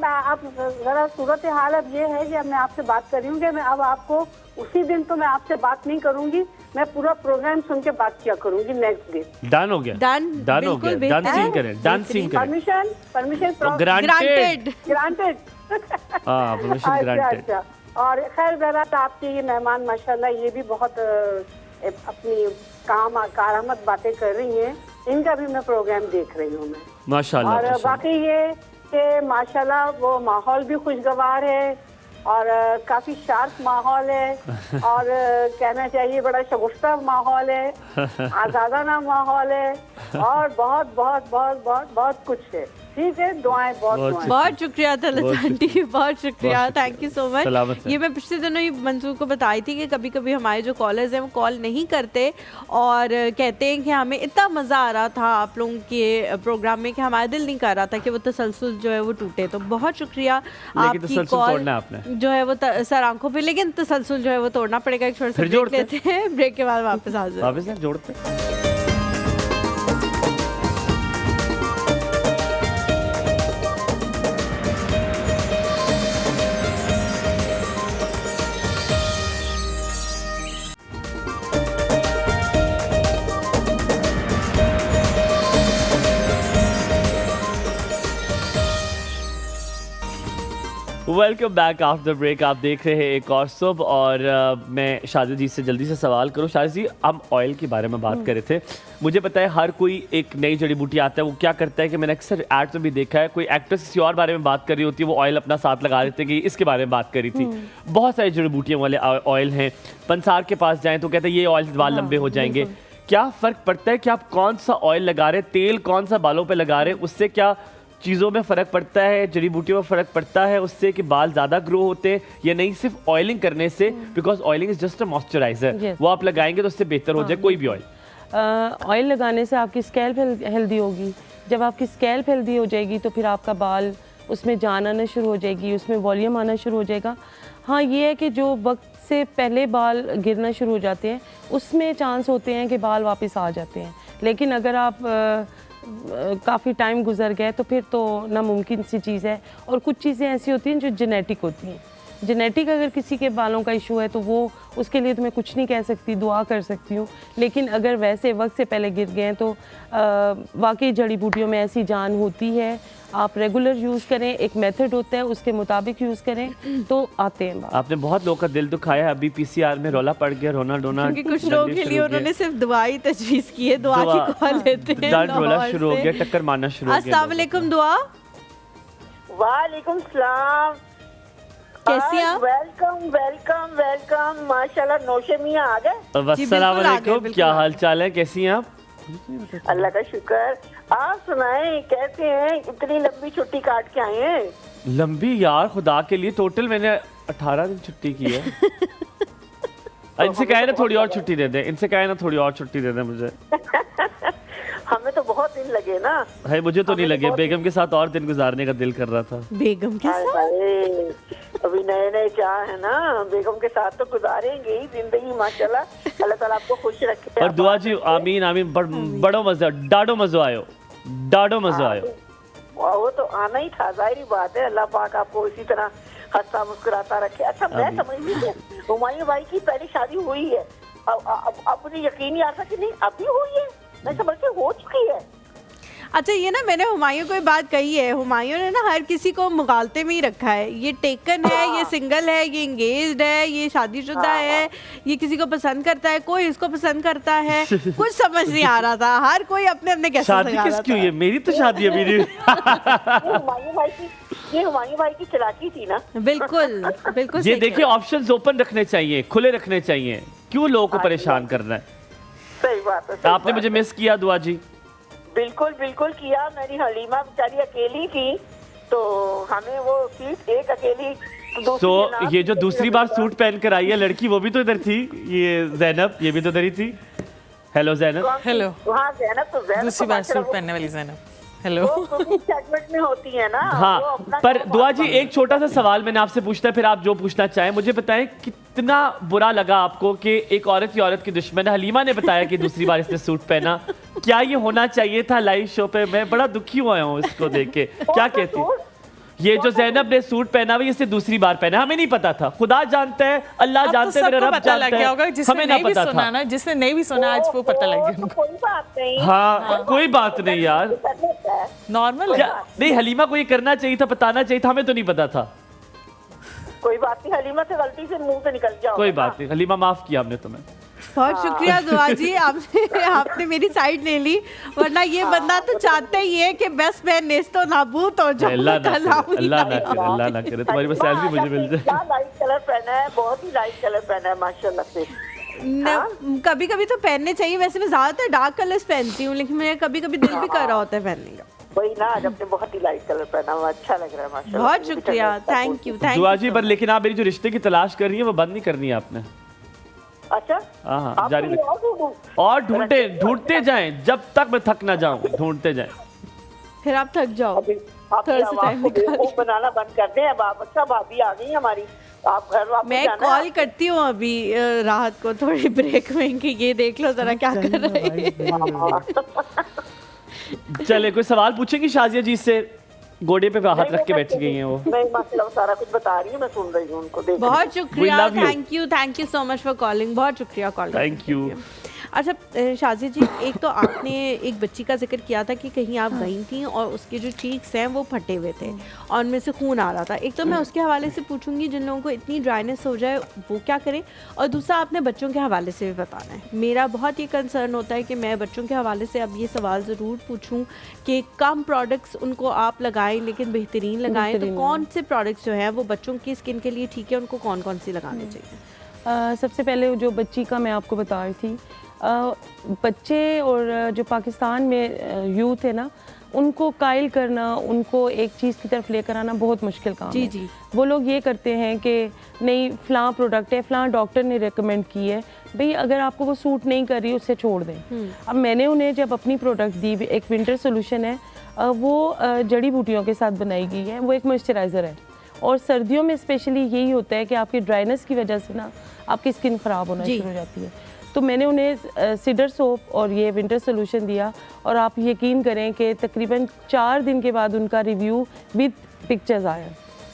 जरा सूरत हाल अब ये है कि अब मैं आपसे बात कर रही हूँ कि मैं अब आपको उसी दिन तो मैं आपसे बात नहीं करूंगी, मैं पूरा प्रोग्राम सुन के बात किया करूंगी नेक्स्ट डे। डन हो गया, डन हो गया। डांसिंग करें, डांसिंग करें। Permission granted. ग्रांटेड। हाँ, परमिशन ग्रांटेड। अच्छा। और खैर जरा आपके ये मेहमान माशाल्लाह ये भी बहुत अपनी कारामद बातें कर रही हैं, इनका भी मैं प्रोग्राम देख रही हूँ मैं माशाल्लाह। और बाकी ये कि माशाल्लाह वो माहौल भी खुशगवार है और काफी शार्प माहौल है और कहना चाहिए बड़ा शगुफ्ता माहौल है, आजादाना माहौल है और बहुत बहुत बहुत बहुत बहुत कुछ है। ठीक है, दुआएं, बहुत दुआएं। बहुत शुक्रिया तलत आंटी, बहुत शुक्रिया, थैंक यू सो मच। सलामत है। ये मैं पिछले दिनों ही मंसूर को बताई थी कि कभी कभी हमारे जो कॉलर्स हैं वो कॉल नहीं करते और कहते हैं कि हमें इतना मज़ा आ रहा था आप लोगों के प्रोग्राम में कि हमारा दिल नहीं कर रहा था कि वो तसलसल जो है वो टूटे। तो बहुत शुक्रिया आपकी कॉल जो है वो सर आंखों पे, लेकिन तसलसल जो है वो तोड़ना पड़ेगा। एक छोटा सा ब्रेक लेते हैं, ब्रेक के बाद वापस हाजिर जोड़ते। Welcome back after break. आप देख रहे हैं एक और सुबह और मैं शाजिद जी से जल्दी से सवाल करूं। शाजिद जी, हम ऑयल के बारे में बात कर रहे थे। मुझे पता है हर कोई एक नई जड़ी बूटी आता है, वो क्या करता है कि मैंने अक्सर एड्स में भी देखा है, कोई एक्ट्रेस किसी और बारे में बात कर रही होती है, वो ऑयल अपना साथ लगा देते हैं कि इसके बारे में बात करी थी। बहुत सारी जड़ी बूटियों वाले ऑयल हैं। पंसार के पास जाएँ तो कहते हैं ये ऑयल से बाल लंबे हो जाएंगे। क्या फ़र्क पड़ता है कि आप कौन सा ऑयल लगा रहे, तेल कौन सा बालों पर लगा रहे, उससे क्या चीज़ों में फ़र्क पड़ता है, जड़ी बूटियों में फ़र्क पड़ता है उससे कि बाल ज़्यादा ग्रो होते हैं या नहीं? सिर्फ ऑयलिंग करने से, because oiling is just a moisturiser, वो आप लगाएंगे तो उससे बेहतर हो जाए कोई भी ऑयल। ऑयल लगाने से आपकी स्कैल्प हेल्दी होगी। जब आपकी स्कैल्प हेल्दी हो जाएगी तो फिर आपका बाल उसमें जान आना शुरू हो जाएगी, उसमें वॉल्यूम आना शुरू हो जाएगा। हाँ, ये है कि जो वक्त से पहले बाल गिरना शुरू हो जाते हैं उसमें चांस होते हैं कि बाल वापस आ जाते हैं, लेकिन अगर आप काफ़ी टाइम गुजर गए तो फिर तो नामुमकिन सी चीज़ है। और कुछ चीज़ें ऐसी होती हैं जो जेनेटिक होती हैं। जेनेटिक अगर किसी के बालों का इशू है तो वो उसके लिए तो मैं कुछ नहीं कह सकती, दुआ कर सकती हूँ। लेकिन अगर वैसे वक्त से पहले गिर गए तो वाकई जड़ी बूटियों में ऐसी जान होती है। आप रेगुलर यूज़ करें, एक मेथड होता है उसके मुताबिक यूज़ करें तो आते हैं बाल। आपने बहुत लोगों का दिल दुखाया। अभी पीसीआर में रौला पड़ गया, रोना डोना। क्योंकि कुछ लोगों के लिए उन्होंने सिर्फ दुआ ही तजवीज़ की है, दुआ की कॉल लेते हैं। रोला शुरू हो गया, टक्कर मारना शुरू हो गया। अस्सलाम वालेकुम दुआ। वालेकुम सलाम। कैसी आप? Welcome welcome welcome. माशाल्लाह, नौशे मियां आ गए। अस्सलाम वालेकुम, क्या हाल चाल है, कैसी हैं आप? अल्लाह का शुक्र। आप सुनाएं, कैसे हैं? इतनी लंबी छुट्टी काट के आए हैं। लंबी यार, खुदा के लिए टोटल मैंने 18 दिन छुट्टी की है। इनसे कहे ना थोड़ी और छुट्टी दे दें, इनसे कहे ना थोड़ी और छुट्टी दे दें मुझे। हमें तो बहुत दिन लगे ना। है, मुझे तो नहीं लगे। बेगम के साथ और दिन गुजारने का दिल कर रहा था। बेगम के साथ अभी नए नए चाह है ना, बेगम के साथ तो गुजारेंगे ही जिंदगी। माशाल्लाह, अल्लाह ताला आपको खुश रखे। और दुआ जी, आमीन आमीन। बड़ो मजा, डाडो मजो आयो, डाडो मजो आयो। वो तो आना ही था, जाहिर बात है। अल्लाह पाक आपको इसी तरह हंसता मुस्कुराता रखे। अच्छा, मैं समझ ली हुमायूं भाई की पहली शादी हुई है, अब मुझे यकीन नहीं आता कि नहीं अभी हुई है। मैं समझती हो चुकी है। अच्छा, ये ना मैंने हुमायूं को बात कही है। हुमायूं ने ना हर किसी को मुगालते में ही रखा है। ये टेकन है, ये सिंगल है, ये इंगेज्ड है, ये शादीशुदा है, ये किसी को पसंद करता है, कोई इसको पसंद करता है। कुछ समझ नहीं आ रहा था। हर कोई अपने अपने कैसे शादी किसकी हुई है? मेरी तो शादी है मेरी। ये हुमायूं भाई की चालाकी थी ना। बिल्कुल बिल्कुल। ये देखिए, ऑप्शंस ओपन रखने चाहिए, खुले रखने चाहिए। क्यों लोगों को परेशान करना है? सही बात है। आपने मुझे मिस किया दुआ जी। बिल्कुल बिल्कुल किया। मेरी हलीमा बेचारी अकेली थी तो हमें वो सीट एक अकेली। तो ये जो दूसरी बार सूट पहन कर आई है लड़की, वो भी तो इधर थी। ये जैनब, ये भी तो इधर ही थी। हेलो जैनब। हेलो। हाँ जैनब, तो जैनब दूसरी बार सूट पहनने वाली जैनब। हेलो। सेगमेंट में होती है ना। हाँ, पर दुआ जी एक छोटा सा सवाल मैंने आपसे पूछता है, फिर आप जो पूछना चाहें। मुझे बताएं, कितना बुरा लगा आपको कि एक औरत की औरत की दुश्मन है? हलीमा ने बताया कि दूसरी बार इसने सूट पहना। क्या ये होना चाहिए था लाइव शो पे? मैं बड़ा दुखी हुआ हूँ इसको देख के। क्या कहती? ये जो जैनब ने सूट पहना हुआ, इससे दूसरी बार पहना, हमें नहीं पता था। खुदा जानता है, अल्लाह जानते हैं, मेरा रब जानता है, हमें ना पता था। जिसने नहीं भी सुना आज वो पता लग गया। कोई बात नहीं। हाँ, कोई बात नहीं यार, नॉर्मल है। नहीं, हलीमा को ये करना चाहिए था, बताना चाहिए था, हमें तो नहीं पता था। कोई बात नहीं, हलीमा से गलती से मुंह से निकल जाओ। कोई बात नहीं हलीमा, माफ किया हमने तुम्हें। बहुत शुक्रिया दुआ जी, आपने मेरी साइड ले ली। वरना ये बंदा तो चाहता ही है कि बस मैं नेस्तो नाबूद हो जाऊं। अल्लाह ना करे तुम्हारी बस सेल्फी मुझे मिल जाए। लाइट कलर पहना है, बहुत ही लाइट कलर पहना है माशाल्लाह से। कभी कभी तो पहनने चाहिए। वैसे मैं ज्यादातर डार्क कलर्स पहनती हूँ, लेकिन मेरा कभी कभी दिल भी कर रहा होता है पहनने का। वही ना, आज आपने बहुत ही लाइट कलर पहना हुआ, अच्छा लग रहा है माशाल्लाह। बहुत शुक्रिया, थैंक यू दुआ जी, पर लेकिन आप मेरी जो रिश्ते की तलाश कर रही है वो बंद नहीं करनी है आपने। अच्छा, हाँ, आप जारी कोई रखें। और ढूंढूं? और ढूंढते जाएं जब तक मैं थक ना जाऊं, ढूंढते जाएं। फिर आप थक जाओ, अभी आप थोड़ा सा आवाज टाइम को निकाल बेवकूफ बनाना बंद कर दें। अब आप, अच्छा भाभी आ गई हमारी, आप घर वापस मैं जाना कॉल है? करती हूँ अभी राहत को थोड़ी ब्रेक में कि ये देख लो जरा क्या कर रही है। चले, कोई सवाल पूछेंगी शाजिया जी से? गोडे पे हाथ रख के बैठी गई हैं वो। नहीं माशाल्लाह, सारा कुछ बता रही है, मैं सुन रही हूँ उनको, देख बहुत रही हूँ। शुक्रिया, We love you. Thank you so much for calling, बहुत शुक्रिया कॉल करने Thank you. के लिए। अच्छा शाजी जी, एक तो आपने एक बच्ची का जिक्र किया था कि कहीं आप गई थी और उसके जो चीक्स हैं वो फटे हुए थे और उनमें से खून आ रहा था। एक तो मैं उसके हवाले से पूछूंगी जिन लोगों को इतनी ड्राइनेस हो जाए वो क्या करें, और दूसरा आपने बच्चों के हवाले से भी बताना है। मेरा बहुत ही कंसर्न होता है कि मैं बच्चों के हवाले से अब ये सवाल ज़रूर पूछूं कि कम प्रोडक्ट्स उनको आप लगाएं लेकिन बेहतरीन लगाएं, तो कौन से प्रोडक्ट्स जो हैं वो बच्चों की स्किन के लिए ठीक है, उनको कौन कौन सी लगाने चाहिए? सबसे पहले जो बच्ची का मैं आपको बता रही थी, बच्चे और जो पाकिस्तान में यूथ है ना, उनको कायल करना, उनको एक चीज़ की तरफ लेकर आना बहुत मुश्किल काम है। जी। वो लोग ये करते हैं कि नहीं फ़लाँ प्रोडक्ट है, फ़लाँ डॉक्टर ने रेकमेंड की है, भाई अगर आपको वो सूट नहीं कर रही उसे छोड़ दें। अब मैंने उन्हें जब अपनी प्रोडक्ट दी, एक विंटर सोल्यूशन है, वो जड़ी बूटियों के साथ बनाई गई है, वो एक मॉइस्चराइज़र है, और सर्दियों में स्पेशली यही होता है कि आपकी ड्राइनेस की वजह से ना आपकी स्किन ख़राब होना शुरू हो जाती है। तो मैंने उन्हें सीडर सोप और ये विंटर सोल्यूशन दिया, और आप यकीन करें कि तकरीबन 4 दिन के बाद उनका रिव्यू विद पिक्चर्स आया,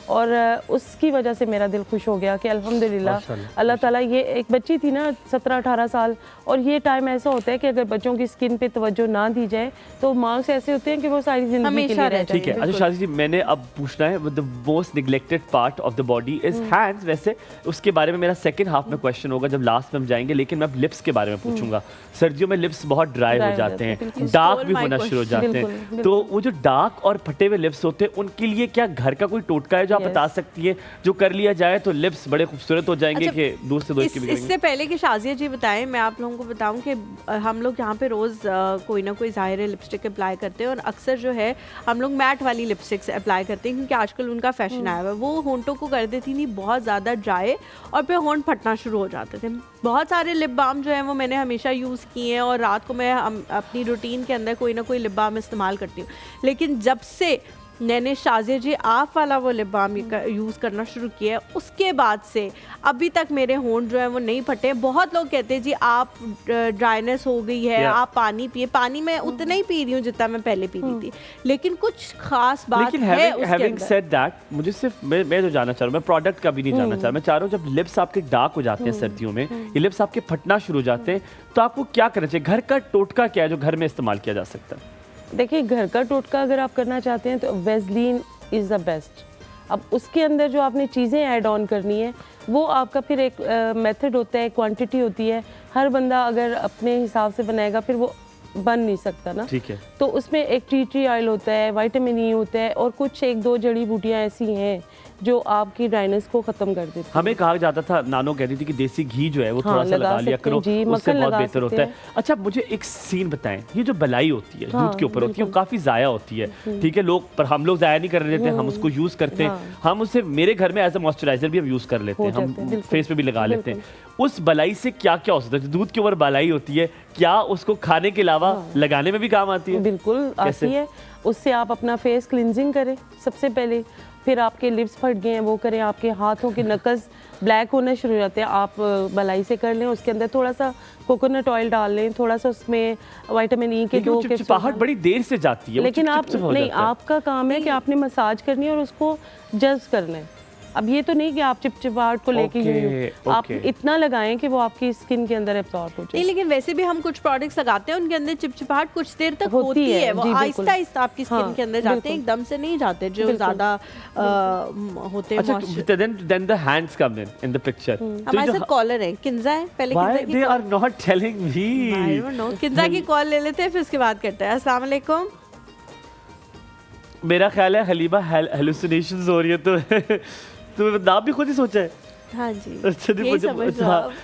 और उसकी वजह से मेरा दिल खुश हो गया कि अल्हम्दुलिल्लाह अल्लाह ताला। ये एक बच्ची थी ना 17-18 साल, और ये टाइम ऐसा होता है कि अगर बच्चों की स्किन पे तवज्जो ना दी जाए तो मार्क्स ऐसे होते हैं कि वो सारी जिंदगी के लिए रह ठीक है। अच्छा शाजी जी, मैंने अब पूछना है, the most neglected part of the body is hands. वैसे उसके बारे में मेरा सेकंड हाफ में क्वेश्चन होगा जब लास्ट में हम जाएंगे, लेकिन मैं अब लिप्स के बारे में पूछूंगा। सर्दियों में लिप्स बहुत ड्राई हो जाते हैं, डार्क भी होना शुरू हो जाते हैं, तो वो जो डार्क और फटे हुए लिप्स होते हैं उनके लिए क्या घर का कोई टोटका है जो आप बता सकती है, जो कर लिया जाए तो लिप्स बड़े खूबसूरत हो जाएंगे? कि दूसरे दोस्त की भी इससे पहले कि शाजिया जी बताएं, मैं आप लोगों को बताऊं कि हम लोग यहाँ पे रोज़ कोई ना कोई ज़ाहिर है लिपस्टिक अप्लाई करते हैं, और अक्सर जो है हम लोग मैट वाली लिपस्टिक्स अप्लाई करते हैं क्योंकि आजकल उनका फैशन आया हुआ है। वो होंठों को कर देती थी बहुत ज़्यादा ड्राई, और फिर होंठ फटना शुरू हो जाते थे। बहुत सारे लिप बाम जो है वो मैंने हमेशा यूज़ किए हैं, और रात को मैं अपनी रूटीन के अंदर कोई ना कोई लिप बाम इस्तेमाल करती हूँ, लेकिन जब से मैंने शाजिया जी आप वाला वो लिप बाम यूज़ करना शुरू किया है, उसके बाद से अभी तक मेरे होंठ जो है वो नहीं फटे। बहुत लोग कहते हैं जी आप ड्राइनेस हो गई है, आप पानी पिए। पानी मैं उतना ही पी रही हूँ जितना मैं पहले पी रही थी, लेकिन कुछ खास बात है उसके हैविंग सेड दैट, मुझे सिर्फ मैं जो जानना चाह रहा हूँ, मैं प्रोडक्ट का भी नहीं जानना चाह रहा, मैं चाह रहा हूँ जब लिप्स आपके डार्क हो जाते हैं सर्दियों में, ये लिप्स आपके फटना शुरू हो जाते हैं, तो आपको क्या करना चाहिए? घर का टोटका क्या है जो घर में इस्तेमाल किया जा सकता है? देखिए, घर का टोटका अगर आप करना चाहते हैं तो वेज़लीन इज़ द बेस्ट। अब उसके अंदर जो आपने चीज़ें ऐड ऑन करनी है वो आपका फिर एक मेथड होता है, क्वांटिटी होती है। हर बंदा अगर अपने हिसाब से बनाएगा फिर वो बन नहीं सकता ना। ठीक है। तो उसमें एक टी ऑयल होता है, विटामिन ई होता है, और कुछ 1-2 जड़ी बूटियाँ ऐसी हैं जो आपकी ड्राइनेस को ख़त्म कर देती है। हमें कहा जाता था, नानो कहती थी कि देसी घी जो है वो थोड़ा सा लगा लिया करो, उससे बहुत बेहतर होता है। अच्छा, मुझे एक सीन बताएं, ये जो बलाई होती है दूध के ऊपर होती है वो काफ़ी ज़ाया होती है, ठीक है, लोग पर हम लोग ज़ाया नहीं करने देते, हम उसको यूज़ करते हैं, हम उसे मेरे घर में एज अ मॉइस्चराइजर भी हम यूज़ कर लेते हैं, हम फेस पे भी लगा लेते हैं। उस बलाई से क्या क्या हो सकता है? दूध के ऊपर बलाई होती है, क्या उसको खाने के अलावा लगाने में भी काम आती है? बिल्कुल आती है। उससे आप अपना फेस क्लिनजिंग करें सबसे पहले, फिर आपके लिप्स फट गए हैं वो करें, आपके हाथों के नकस ब्लैक होने शुरू हो जाते हैं, आप बलाई से कर लें, उसके अंदर थोड़ा सा कोकोनट ऑयल डाल लें, थोड़ा सा उसमें विटामिन ई के 2 चिपचिपाहट बड़ी देर से जाती है, लेकिन आप नहीं, आपका काम है कि आपने मसाज करनी है और उसको जज्ब करना है। अब ये तो नहीं कि आप चिपचिपाहट को लेके आप इतना लगाएं कि वो आपकी स्किन के अंदर एब्जॉर्ब हो जाए। नहीं, लेकिन वैसे भी हम कुछ प्रोडक्ट्स लगाते हैं उनके अंदर चिपचिपाहट कुछ देर तक होती है, वो आहिस्ता आहिस्ता आपकी स्किन के अंदर जाते हैं, एकदम से नहीं जाते जो ज्यादा होते हैं। अच्छा, then the hands come in the picture. हमारे साथ कॉलर है, किंजा है, पहले Why they are not telling me? I don't know, Kinza की कॉल ले लेते हैं फिर उसके बाद करते हैं। अस्सलाम वालेकुम। मेरा ख्याल है हलीमा हेलुसिनेशंस हो रही है, तो नाम भी खुद ही सोचा है। हाँ जी,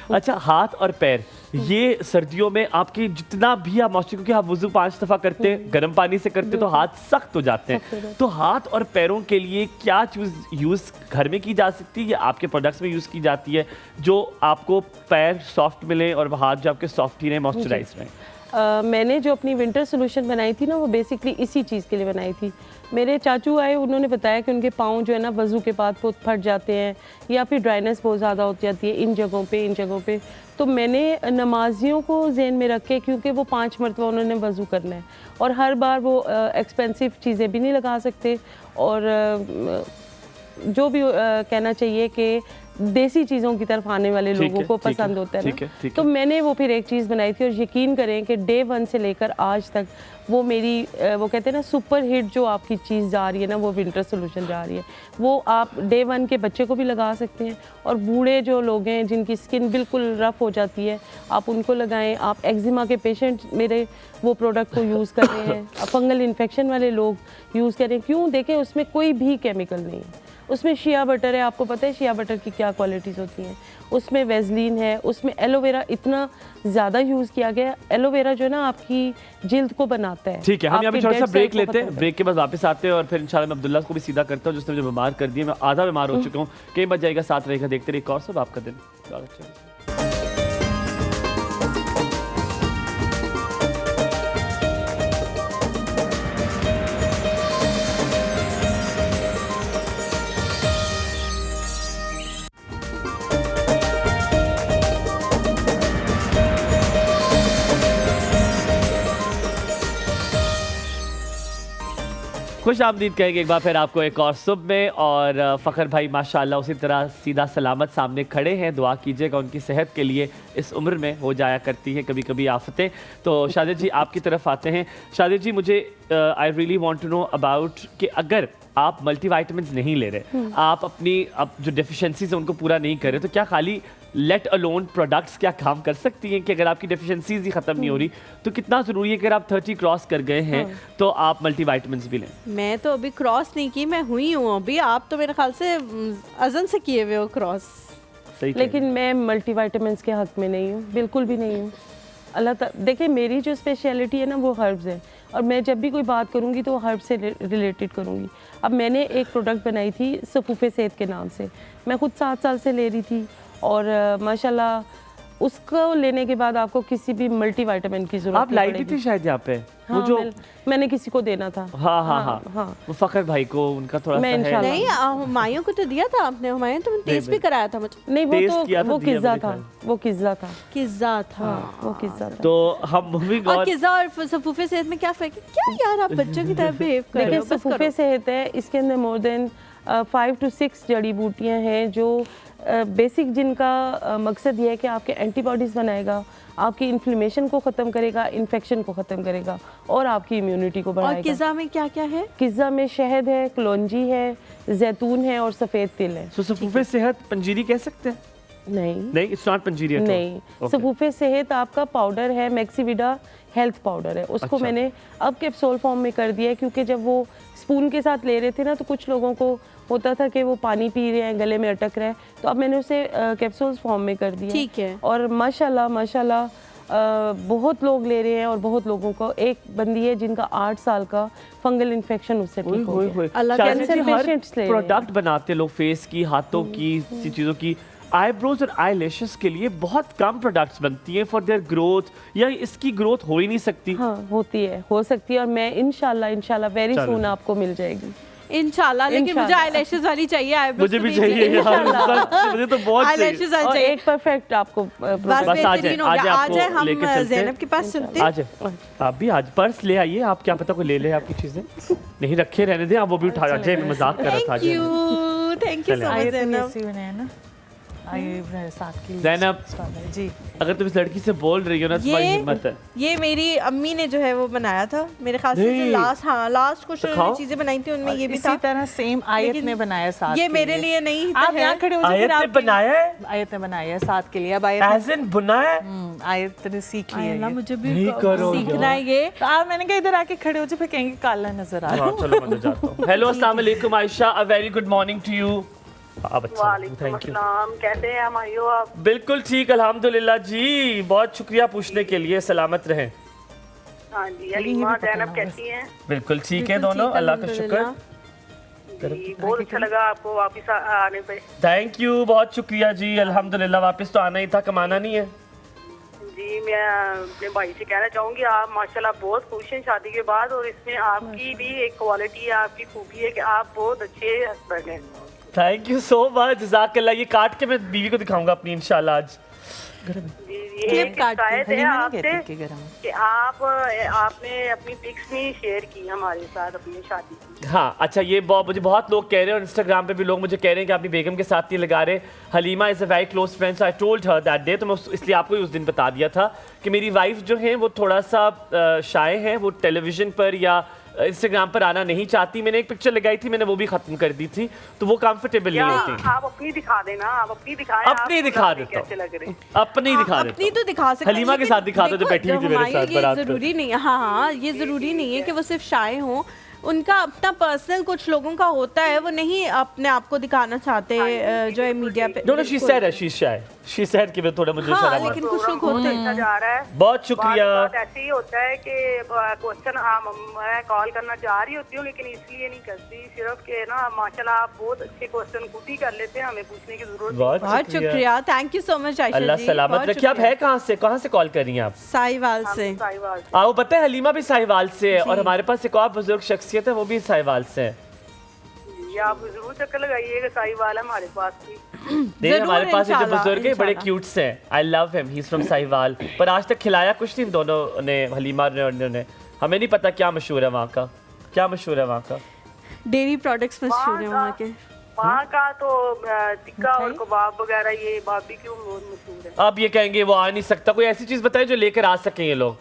अच्छा, हाथ और पैर ये सर्दियों में आपकी जितना भी आप मॉइस्चर, क्योंकि आप वुजू 5 दफ़ा करते हैं, गर्म पानी से करते तो हाथ सख्त हो जाते हैं, तो हाथ और पैरों के लिए क्या चीज़ यूज़ घर में की जा सकती है या आपके प्रोडक्ट्स में यूज़ की जाती है जो आपको पैर सॉफ्ट मिले और हाथ जो आपके सॉफ्ट ही रहे, मॉइस्चराइज रहें? मैंने जो अपनी विंटर सोल्यूशन बनाई थी ना, वो बेसिकली इसी चीज़ के लिए बनाई थी। मेरे चाचू आए, उन्होंने बताया कि उनके पाँव जो है ना वज़ू के बाद बहुत फट जाते हैं या फिर ड्राइनेस बहुत ज़्यादा हो जाती है इन जगहों पे। तो मैंने नमाजियों को ज़हन में रख के, क्योंकि वो 5 मरतबा उन्होंने वज़ू करना है और हर बार वो एक्सपेंसिव चीज़ें भी नहीं लगा सकते, और जो भी कहना चाहिए कि देसी चीज़ों की तरफ आने वाले लोगों को पसंद होता है ना, तो मैंने वो फिर एक चीज़ बनाई थी और यकीन करें कि डे 1 से लेकर आज तक वो मेरी वो कहते हैं ना सुपर हिट जो आपकी चीज़ जा रही है ना, वो विंटर सोल्यूशन जा रही है। वो आप डे 1 के बच्चे को भी लगा सकते हैं और बूढ़े जो लोग हैं जिनकी स्किन बिल्कुल रफ़ हो जाती है, आप उनको लगाएं। आप एक्जिमा के पेशेंट मेरे वो प्रोडक्ट को यूज़ कर रहे हैं, फंगल इन्फेक्शन वाले लोग यूज़ करें। क्यों? देखें, उसमें कोई भी केमिकल नहीं है, उसमें शिया बटर है। आपको पता है शिया बटर की क्या क्वालिटीज़ होती हैं, उसमें वेज़लीन है, उसमें एलोवेरा इतना ज़्यादा यूज़ किया गया। एलोवेरा जो है ना आपकी जिल्द को बनाता है। ठीक है, हम यहाँ पे थोड़ा सा ब्रेक लेते हैं, ब्रेक के बाद वापस आते हैं और फिर इंशाल्लाह मैं अब्दुल्ला को भी सीधा करता हूँ जिसने मुझे बीमार कर दिया। मैं आधा बीमार हो चुका हूँ, कई बच जाएगा, साथ रहेगा, देखते रहिए। एक और सब आपका दिन अच्छा। खुश आमदीद कहेंगे एक बार फिर आपको एक और सुबह में। और फ़खर भाई माशाल्लाह उसी तरह सीधा सलामत सामने खड़े हैं। दुआ कीजिएगा उनकी सेहत के लिए, इस उम्र में हो जाया करती हैं कभी कभी आफतें। तो शादिद जी आपकी तरफ आते हैं। शादिद जी, मुझे I really want to know about कि अगर आप मल्टीविटामिन्स नहीं ले रहे, आप अपनी जो डेफिशिएंसीज है उनको पूरा नहीं कर रहे, तो क्या खाली लेट अलोन प्रोडक्ट्स क्या काम कर सकती हैं? कि अगर आपकी डेफिशिएंसीज ही ख़त्म नहीं हो रही तो कितना ज़रूरी है कि अगर आप 30 क्रॉस कर गए हैं तो आप मल्टीविटामिन्स भी लें? मैं तो अभी क्रॉस नहीं की, मैं हुई हूँ अभी। आप तो मेरे ख्याल से अज़न से किए हुए हो क्रॉस। सही, लेकिन मैं मल्टीविटामिन्स के हक में नहीं हूँ, बिल्कुल भी नहीं हूँ। अल्लाह देखिए, मेरी जो स्पेशलिटी है ना वो हर्ब्स है, और मैं जब भी कोई बात करूँगी तो हर्ब से रिलेटेड करूँगी। अब मैंने एक प्रोडक्ट बनाई थी सफूफ़े सेहत के नाम से, मैं खुद 7 साल से ले रही थी, और माशाल्लाह उसको लेने के बाद आपको किसी भी मल्टीविटामिन की जरूरत आप लाई भी थी शायद यहाँ पे। हाँ, वो जो मैंने किसी को देना था। हाँ। वो फ़खर भाई को, उनका थोड़ा सा है। नहीं, हुमायूं को तो दिया था आपने। हुमायूं तो टेस्ट भी कराया था मुझे। नहीं, वो किज़्ज़ा था, वो किज़्ज़ा था। वो किज़्ज़ा था। तो हम मूविंग ऑन। किज़्ज़ा और सफूफ़े सेहत में क्या फ़र्क है? क्या यार आप बच्चों की तरह बिहेव कर रहे हो? देखिए, सफूफ़े सेहत है, इसके अंदर मोर देन 5 to 6 जड़ी बूटियाँ हैं जो बेसिक जिनका मकसद ये है कि आपके एंटीबॉडीज़ बनाएगा, आपकी इन्फ्लेमेशन को ख़त्म करेगा, इन्फेक्शन को ख़त्म करेगा और आपकी इम्यूनिटी को बढ़ाएगा। और किज़्ज़ा में क्या क्या है? किज़्ज़ा में शहद है, कलौंजी है, जैतून है और सफ़ेद तिल है। सफूफ़े सेहत पंजीरी कह सकते हैं? नहीं, इट्स नॉट पंजीरी। नहीं, सफूफ़े सेहत आपका पाउडर है, मैक्सीविडा हेल्थ पाउडर है। उसको मैंने अब कैप्सूल फॉर्म में कर दिया है, क्योंकि जब वो स्पून के साथ ले रहे थे ना तो कुछ लोगों को होता था कि वो पानी पी रहे हैं, गले में अटक रहा है, तो अब मैंने उसे कैप्सूल्स फॉर्म में कर दिया। ठीक है। और माशाल्लाह बहुत लोग ले रहे हैं, और बहुत लोगों को, एक बंदी है जिनका 8 साल का फंगल इन्फेक्शन उससे ठीक हो गया। कैंसर पेशेंट्स ले प्रोडक्ट बनाते लोग फेस की, हाथों की, चीज़ों की। आईब्रोज और आई लैशेस के लिए बहुत कम प्रोडक्ट्स बनती हैं फॉर देयर ग्रोथ, या इसकी ग्रोथ हो ही नहीं सकती? हाँ, होती है, हो सकती है, और मैं इंशाल्लाह वेरी सून आपको मिल जाएगी इंशाल्लाह। लेकिन मुझे आईलैशेस वाली चाहिए, आईब्रोज मुझे भी चाहिए यार, मुझे तो बहुत आईलैशेस वाली और चाहिए। एक परफेक्ट आपको बस आ जाए हम ज़ैनब के पास चलते हैं। आज आप भी आज पर्स ले आइए, आप क्या पता कोई ले ले आपकी चीजें। नहीं रखे रहने दें, आप वो भी उठा जाए, मैं मजाक कर रहा था। Thank you so much Zainab. Zainab ji, अगर तुम इस लड़की से बोल रही हो ना, तुम्हारी हिम्मत है। ये मेरी अम्मी ने जो है वो बनाया था मेरे ख्याल से, जो लास्ट कुछ चीजें बनाई थी उनमें ये भी था। इसी तरह सेम आयत ने बनाया साथ। ये मेरे लिए नहीं है। आप यहाँ खड़े हो जाइए। आयत ने बनाया है? आयत ने बनाया है साथ के लिए। अब आयत एज़ इन बनाया? आयत ने सीख लिया है। मुझे भी सीखना है ये। तो आप मैंने कहा इधर आके खड़े हो जाए, फिर कहेंगे काला नजर आ रहा है। चलो मैं तो जाता हूँ। हेलो, अस्सलाम वालेकुम Ayesha, a very good morning to you. आप अच्छा, वालेकुम अस्सलाम, कैसे हैं हमारियो आप? बिल्कुल ठीक अल्हम्दुलिल्लाह जी, बहुत शुक्रिया पूछने के लिए, सलामत रहें। हाँ जी, हलीमा ज़ैनब कैसी हैं? बिल्कुल ठीक है दोनों, अल्लाह का शुक्र। जी, बहुत अच्छा लगा आपको वापस आने पे। थैंक यू, बहुत शुक्रिया जी। अल्हम्दुलिल्लाह वापस तो आना ही था, कमाना नहीं है। जी, मैं अपने भाई से कहना चाहूँगी आप माशाल्लाह बहुत खुश हैं शादी के बाद, और इसमें आपकी भी एक क्वालिटी है, आपकी खूबी है कि आप बहुत अच्छे हस्बैंड हैं। थैंक यू सो मच, जज़ाकल्लाह। ये काट के मैं बीवी को दिखाऊंगा अपनी इंशाल्लाह आज। जी, ये एक शिकायत है आपसे कि आपने अपनी पिक्स नहीं शेयर की हमारे साथ अपनी शादी की। हाँ अच्छा, ये मुझे बहुत लोग कह रहे हैं और इंस्टाग्राम पे भी लोग मुझे कह रहे हैं कि अपनी बेगम के साथ नहीं लगा रहे। Halima is a very close friend, so I told her that day, तो मैं इसलिए आपको ही उस दिन बता दिया था कि मेरी वाइफ जो है वो थोड़ा सा शाय है, वो टेलीविज़न पर या इंस्टाग्राम पर आना नहीं चाहती। मैंने एक पिक्चर लगाई थी, मैंने वो भी खत्म कर दी थी, तो वो कंफर्टेबल नहीं होती। आप अपनी दिखा देना, आप अपनी दिखाएं, अपनी दिखा देता हूँ, अपनी दिखा देता अपनी तो दिखा सकते हैं, हलीमा के साथ दिखा दो जो बैठी हुई थी मेरे साथ बारात पे। जरूरी नहीं है, हाँ ये जरूरी नहीं है कि वो सिर्फ शाय हो, उनका अपना पर्सनल कुछ लोगों का होता है, वो नहीं अपने आप को दिखाना चाहते जो है मीडिया पे। No she said she said कि मैं थोड़ा मुझे शर्म आ रही है। लेकिन कुछ लोग होते हैं। जा रहा है। बहुत शुक्रिया। बात ऐसे ही होता है कि क्वेश्चन मैं कॉल करना चाह रही होती हूँ लेकिन इसलिए नहीं करती, सिर्फ के ना माशाल्लाह आप बहुत अच्छे क्वेश्चन खुद ही कर लेते हैं, हमें पूछने की जरूरत नहीं। बहुत शुक्रिया, thank you so much Ayesha ji. Allah सलामत रखे। आप है कहाँ से कॉल कर रही हैं आप? साहिवाल से। आपको पता है हलीमा भी साहिवाल से है और हमारे पास एक और बुजुर्ग शख्सियत है, वो भी साहिवाल से है। आप जरूर चक्कर लगाइएगा, साहिवाल हमारे पास भी। नहीं, हमारे पास जो बुजुर्ग है बड़े क्यूट से हैं। I love him, he is from Sahiwal. पर आज तक खिलाया कुछ नहीं दोनों ने, हलीमा ने और उन्होंने। हमें नहीं पता क्या मशहूर है वहाँ का, क्या मशहूर है वहाँ का। डेयरी प्रोडक्ट्स मशहूर है वहाँ के। वहाँ का तो टिक्का और कबाब वगैरह, ये बारबेक्यू बहुत मशहूर है। अब ये कहेंगे वो आ नहीं सकता, कोई ऐसी चीज बताए जो लेकर आ सकें ये लोग।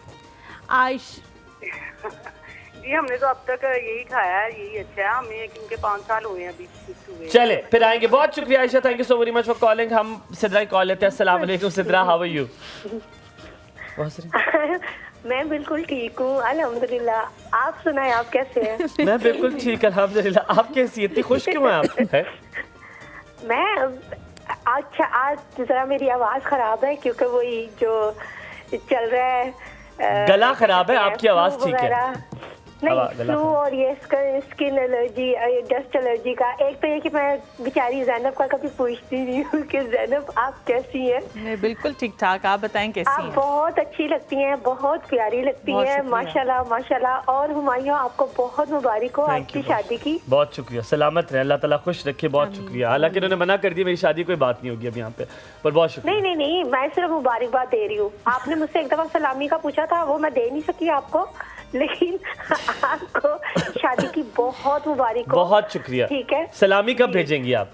जी हमने तो अब तक यही खाया है, यही अच्छा है हमें, क्योंकि 5 साल हुए हैं अभी। चले फिर आएंगे। बहुत शुक्रिया Ayesha, thank you so very much for calling. हम सिद्रा कॉल लेते हैं। अस्सलाम वालेकुम सिद्रा, हाउ आर यू? मैं बिल्कुल ठीक हूँ अल्हम्दुलिल्लाह। आप सुनाएं, आप कैसे हैं? मैं बिल्कुल ठीक अल्हम्दुलिल्लाह। आप कैसी, इतनी खुश क्यों हैं आप? मैं अच्छा, आज जरा मेरी आवाज़ खराब है क्योंकि वही जो चल रहा है, गला खराब है, आपकी आवाज़ ठीक है। नहीं, फ्लू और ये स्किन एलर्जी, डस्ट एलर्जी का। एक तो ये कि मैं बेचारी ज़ैनब का कभी पूछती नहीं हूँ कि ज़ैनब आप कैसी हैं? मैं बिल्कुल ठीक ठाक, आप बताएं कैसी हैं? आप बहुत अच्छी लगती हैं, बहुत प्यारी लगती हैं, माशाल्लाह माशाल्लाह। और हुमायूं आपको बहुत मुबारक हो आपकी शादी की। बहुत शुक्रिया, सलामत रहे, अल्लाह ताला खुश रखे। बहुत शुक्रिया। हालांकि उन्होंने मना कर दिया, मेरी शादी कोई बात नहीं होगी अब यहाँ पे, पर बहुत शुक्रिया। नहीं, मैं सिर्फ मुबारकबाद दे रही हूँ। आपने मुझसे एक दफा सलामी का पूछा था, वो मैं दे नहीं सकी आपको, लेकिन आपको शादी की बहुत मुबारक हो। बहुत शुक्रिया। ठीक है, सलामी कब भेजेंगी आप?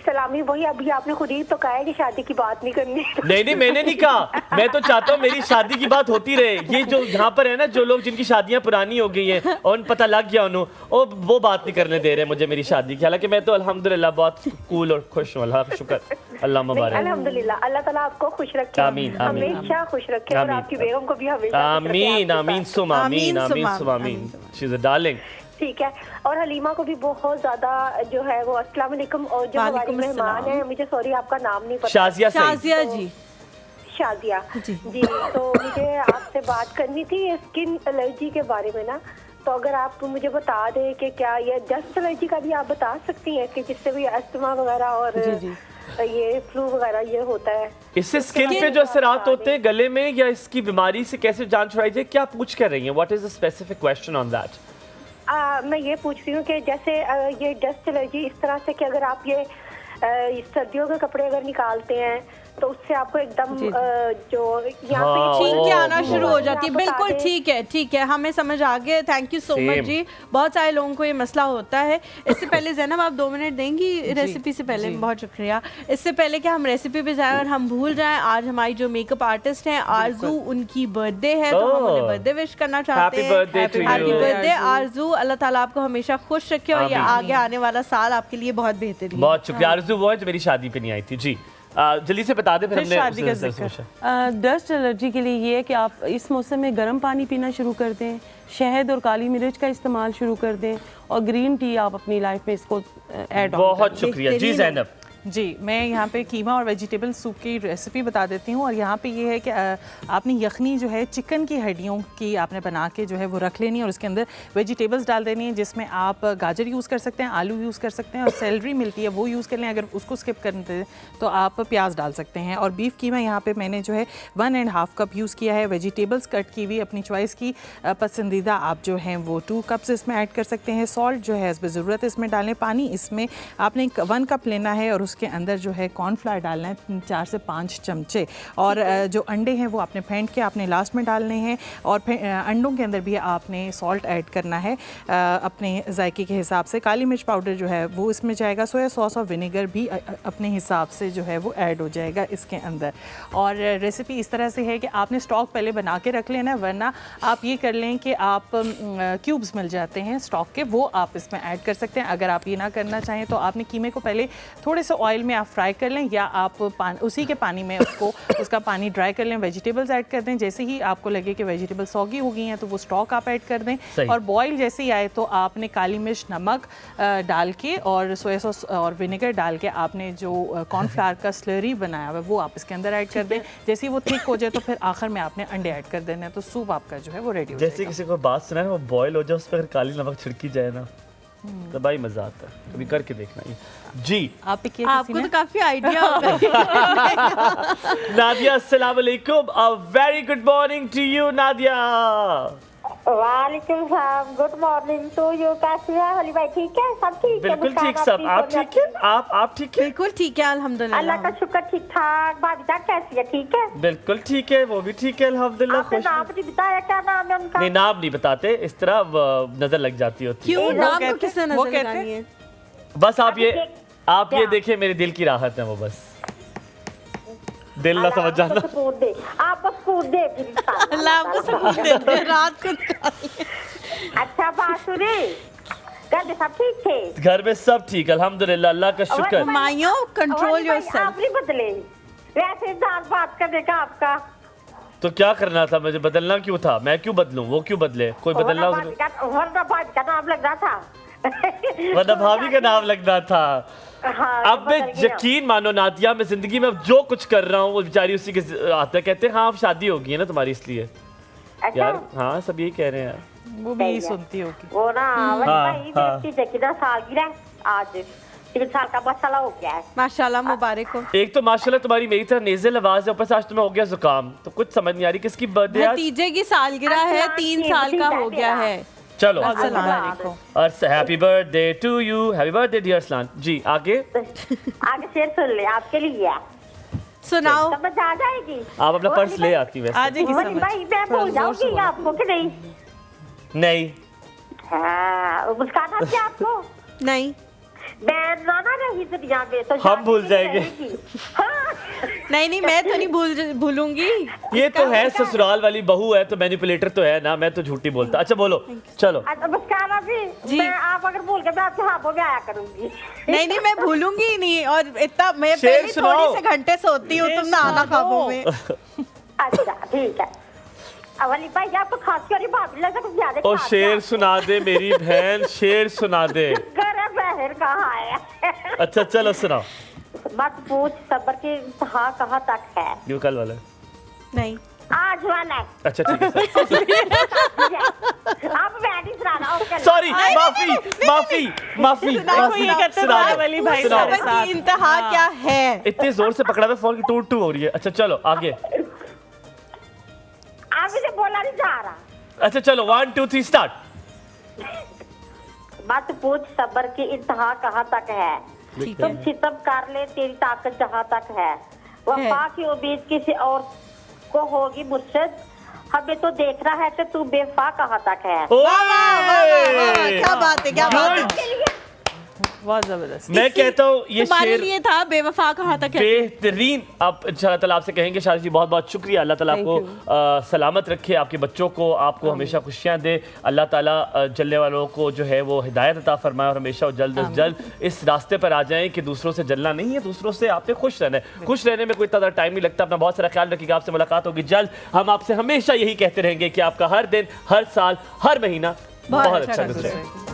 सलामी वही अभी आपने खुद ही तो कहा है कि शादी की बात नहीं करनी। नहीं मैंने नहीं कहा, मैं तो चाहता हूँ मेरी शादी की बात होती रहे। ये जो यहाँ पर है ना, जो लोग जिनकी शादियाँ पुरानी हो गई हैं और पता लग गया उन्होंने, और वो बात नहीं करने दे रहे मुझे मेरी शादी की। हालांकि मैं तो अल्हम्दुलिल्लाह बहुत कूल और खुश हूँ, अल्लाह का शुक्र, अल्लाह मुबारक। अल्हम्दुलिल्लाह, अल्लाह ताला आपको खुश रखे, आमीन आमीन, हमेशा खुश रखे, और आपकी बेगम को भी हमेशा आमीन आमीन सुम आमीन आमीन सुम आमीन। She is a darling. ठीक है, और हलीमा को भी बहुत ज्यादा जो है वो अस्सलाम वालेकुम। और जो हमारी मेहमान है, मुझे सॉरी आपका नाम नहीं पता। शाजिया जी, शाजिया जी। तो मुझे आपसे बात करनी थी स्किन एलर्जी के बारे में ना, तो अगर आप मुझे बता दें कि क्या ये डस्ट एलर्जी का भी आप बता सकती हैं कि जिससे भी अस्थमा वगैरह और ये फ्लू वगैरह ये होता है। इससे स्किन पे जो असरात होते हैं गले में, या इसकी बीमारी से कैसे जान छुड़ाई जाए, क्या पूछ कर रही हैं? What is the specific question on that? मैं ये पूछ रही हूँ कि जैसे ये डस्ट एलर्जी इस तरह से कि अगर आप ये सर्दियों के कपड़े अगर निकालते हैं तो उससे आपको एकदम जो यहाँ पे छींकें आना शुरू हो जाती है। बिल्कुल ठीक है, हमें समझ आ गया। थैंक यू सो मच जी। बहुत सारे लोगों को ये मसला होता है। इससे पहले ज़ैनब आप 2 मिनट देंगी रेसिपी से पहले? बहुत शुक्रिया। इससे पहले कि हम रेसिपी पे जाएं और हम भूल जाएं, आज हमारी जो मेकअप आर्टिस्ट हैं आरजू, उनकी बर्थडे है, तो हम उन्हें बर्थडे विश करना चाहते हैं। हैप्पी बर्थडे आरजू, अल्लाह ताला आपको हमेशा खुश रखे और ये आगे आने वाला साल आपके लिए बहुत बेहतरीन। बहुत शुक्रिया आरजू, वो है जो मेरी शादी पे नहीं आई थी जी। जल्दी से बता दें फिर फिर शादी का जिक्र। डस्ट एलर्जी के लिए ये है कि आप इस मौसम में गर्म पानी पीना शुरू कर दें, शहद और काली मिर्च का इस्तेमाल शुरू कर दें और ग्रीन टी आप अपनी लाइफ में इसको ऐड ऑन बहुत शुक्रिया जी ज़ैनब। जी, मैं यहाँ पे कीमा और वेजिटेबल सूप की रेसिपी बता देती हूँ। और यहाँ पे ये है कि आपने यखनी जो है चिकन की हड्डियों की आपने बना के जो है वो रख लेनी है और उसके अंदर वेजिटेबल्स डाल देनी है, जिसमें आप गाजर यूज़ कर सकते हैं, आलू यूज़ कर सकते हैं और सेलरी मिलती है वो यूज़ कर लें। अगर उसको स्किप करते तो आप प्याज डाल सकते हैं। और बीफ कीमा यहाँ पर मैंने जो है 1.5 कप यूज़ किया है। वेजिटेबल्स कट की हुई अपनी चॉइस की पसंदीदा आप जो हैं वो 2 कप्स इसमें ऐड कर सकते हैं। सॉल्ट जो है इसमें ज़रूरत है इसमें डालें। पानी इसमें आपने 1 कप लेना है और उसके अंदर जो है कॉर्नफ्लावर डालना है 4 से 5 चमचे। और जो अंडे हैं वो आपने फेंट के आपने लास्ट में डालने हैं। और अंडों के अंदर भी आपने सॉल्ट ऐड करना है अपने जायके के हिसाब से। काली मिर्च पाउडर जो है वो इसमें जाएगा। सोया सॉस और विनेगर भी अपने हिसाब से जो है वो ऐड हो जाएगा इसके अंदर। और रेसिपी इस तरह से है कि आपने स्टॉक पहले बना के रख लेना है, वरना आप ये कर लें कि आप क्यूब्स मिल जाते हैं स्टॉक के, वो आप इसमें ऐड कर सकते हैं। अगर आप ये ना करना चाहें तो आपने कीमे को पहले थोड़े से ऑयल में आप फ्राई कर लें या आप उसी के पानी में उसका पानी ड्राई कर लें। वेजिटेबल्स ऐड कर दें। जैसे ही आपको लगे कि वेजिटेबल्स सॉगी हो गई हैं तो वो स्टॉक आप ऐड कर दें। और बॉईल जैसे ही आए तो आपने काली मिर्च, नमक डाल के और सोया सॉस और विनेगर डाल के आपने जो कॉर्नफ्लावर का स्लरी बनाया हुआ है वो आप इसके अंदर ऐड कर दें। जैसे ही वो थिक हो जाए तो फिर आखिर में आपने अंडे ऐड कर देने, तो सूप आपका जो है वो रेडी हो जाएगा। जैसे किसी को बात सुना है वो बॉयल हो जाए उस पर अगर काली नमक छिड़की जाए ना तो भाई मजा आता है, कभी करके देखना ये जी। आपको तो काफी आइडिया होगा। नादिया अस्सलाम वालेकुम, a very good morning to you Nadia. वालेकुम सलाम, गुड मॉर्निंग टू यू। कैसे हैं वली भाई? ठीक है, सब ठीक है? बिल्कुल ठीक सब। आप ठीक है? आप ठीक है? बिल्कुल ठीक है अल्हम्दुलिल्लाह। अल्लाह का शुक्र, ठीक ठाक। भाभी जान कैसी है? ठीक है, बिल्कुल ठीक है, वो भी ठीक है अल्हम्दुलिल्लाह। आपने नाम नहीं बताया, क्या नाम है उनका? नहीं, नाम नहीं बताते, इस तरह नजर लग जाती होती है। क्यों वो नाम कहते- को किसने वो नजर कहते- लगानी है? बस आप ये क्या? देखिए मेरे दिल की राहत है वो, बस दिल ना समझ जाना। आपको सुकून दे अल्लाह आपको सुकून दे दे रात को निकालिए। अच्छा बात सुनी, घर में सब ठीक थे? घर में सब ठीक अल्हम्दुलिल्लाह, अल्लाह का शुक्र। मायो कंट्रोल योरसेल्फ। आप नहीं बदले, वैसे इंसान बात करने का आपका। तो क्या करना था मुझे? बदलना क्यों था? मैं क्यों बदलूं? वो क्यों बदले? कोई बदलना वरना भाभी का नाम लग रहा था। वरना भाभी का नाम लगना था। हाँ, अब मैं यकीन मानो नादिया, मैं जिंदगी में अब जो कुछ कर रहा हूँ वो बेचारी उसी के आता है। कहते हैं हाँ अब शादी हो गई है ना तुम्हारी, इसलिए अच्छा? यार हाँ सब यही कह रहे हैं। वो भी यही सुनती होगी। वो ना वही हाँ, भाई हाँ। मेरी देखी ना सालगिरह आज 3 साल का मसाला हो गया है। माशाल्लाह मुबारक हो। एक तो माशाल्लाह तुम्हारी मेरी तरह नेज़ल आवाज है, ऊपर से आज तुम्हें हो गया जुकाम, तो कुछ समझ नहीं आ रही किसकी बर्थडे आज। भतीजे की सालगिरह है, 3 साल का हो गया है। चलो अस्सलाम। और happy birthday to you, happy birthday dear Arsalan ji. आगे आगे शेर सुन ले, आपके लिए है, सुनाओ। समझ आ जाएगी। आप अपना पर्स ले आती वैसे। आ जाएगी वही समझ। भाई मैं भूल जाऊंगी आपको कि नहीं? नहीं हाँ, मुस्कान आती है आपको? नहीं मैं ना रही दुनिया में तो हम भूल जाएंगे। हाँ। नहीं मैं तो नहीं भूलूंगी। ये तो है ससुराल वाली बहू है तो मैनिपुलेटर तो है ना, मैं तो झूठी बोलता। अच्छा बोलो चलो। मुस्कान अभी जी। मैं आप अगर भूल गए मैं आपके हाथों में आया करूंगी। नहीं मैं भूलूंगी ही नहीं। और इतना मैं शेर पहले सुनाओ। थोड़े से घंटे सोती हूँ, तुम ना आना ख्वाबों में। अच्छा ठीक है। अवली भाई आपको खास कर भाभी लगा कुछ ज्यादा ओ शेर सुना दे मेरी बहन, शेर सुना दे। घर बहन कहाँ है? अच्छा चलो सुनाओ। मत पूछ सब्र की इंतहा कहाँ तक है? ये कल वाला है। नहीं आज वाला है। अच्छा ठीक है आप बैठी सुनाना। ओके सॉरी, माफी माफी माफी देखो ये कहते हैं सुना दो, वाली भाई सुनाओ। सारे सब्र साथ। की इंतहा क्या है? इतने जोर से पकड़ा हुआ फोन की टूट टू हो रही है। अच्छा चलो आगे। आप इसे बोला नहीं जा रहा। अच्छा चलो 1 2 3 स्टार्ट। मत पूछ सब्र की इंतहा कहाँ तक है? ठीक तुम है। सितम कर ले तेरी ताकत जहाँ तक है। वफा की उम्मीद किसी और को होगी मुर्शिद, हमें तो देखना है कि तू बेवफा कहाँ तक है। वाह, क्या बात है, क्या बात है। बहुत जबरदस्त। मैं कहता हूँ ये तुम्हारे शेर लिए था बेवफा कहाँ तक है। बेहतरीन। आप इंशाल्लाह ताला आपसे कहेंगे शादी जी बहुत बहुत शुक्रिया। अल्लाह ताला Thank आपको सलामत रखे, आपके बच्चों को आपको हमेशा खुशियाँ दे। अल्लाह ताला जलने वालों को जो है वो हिदायत अता फरमाए और हमेशा जल्द अज जल्द इस रास्ते पर आ जाएं कि दूसरों से जलना नहीं है, दूसरों से आपने खुश रहना है। खुश रहने में कोई इतना टाइम नहीं लगता। अपना बहुत सारा ख्याल रखिएगा। आपसे मुलाकात होगी जल्द। हम आपसे हमेशा यही कहते रहेंगे कि आपका हर दिन, हर साल, हर महीना बहुत अच्छा गुजरे।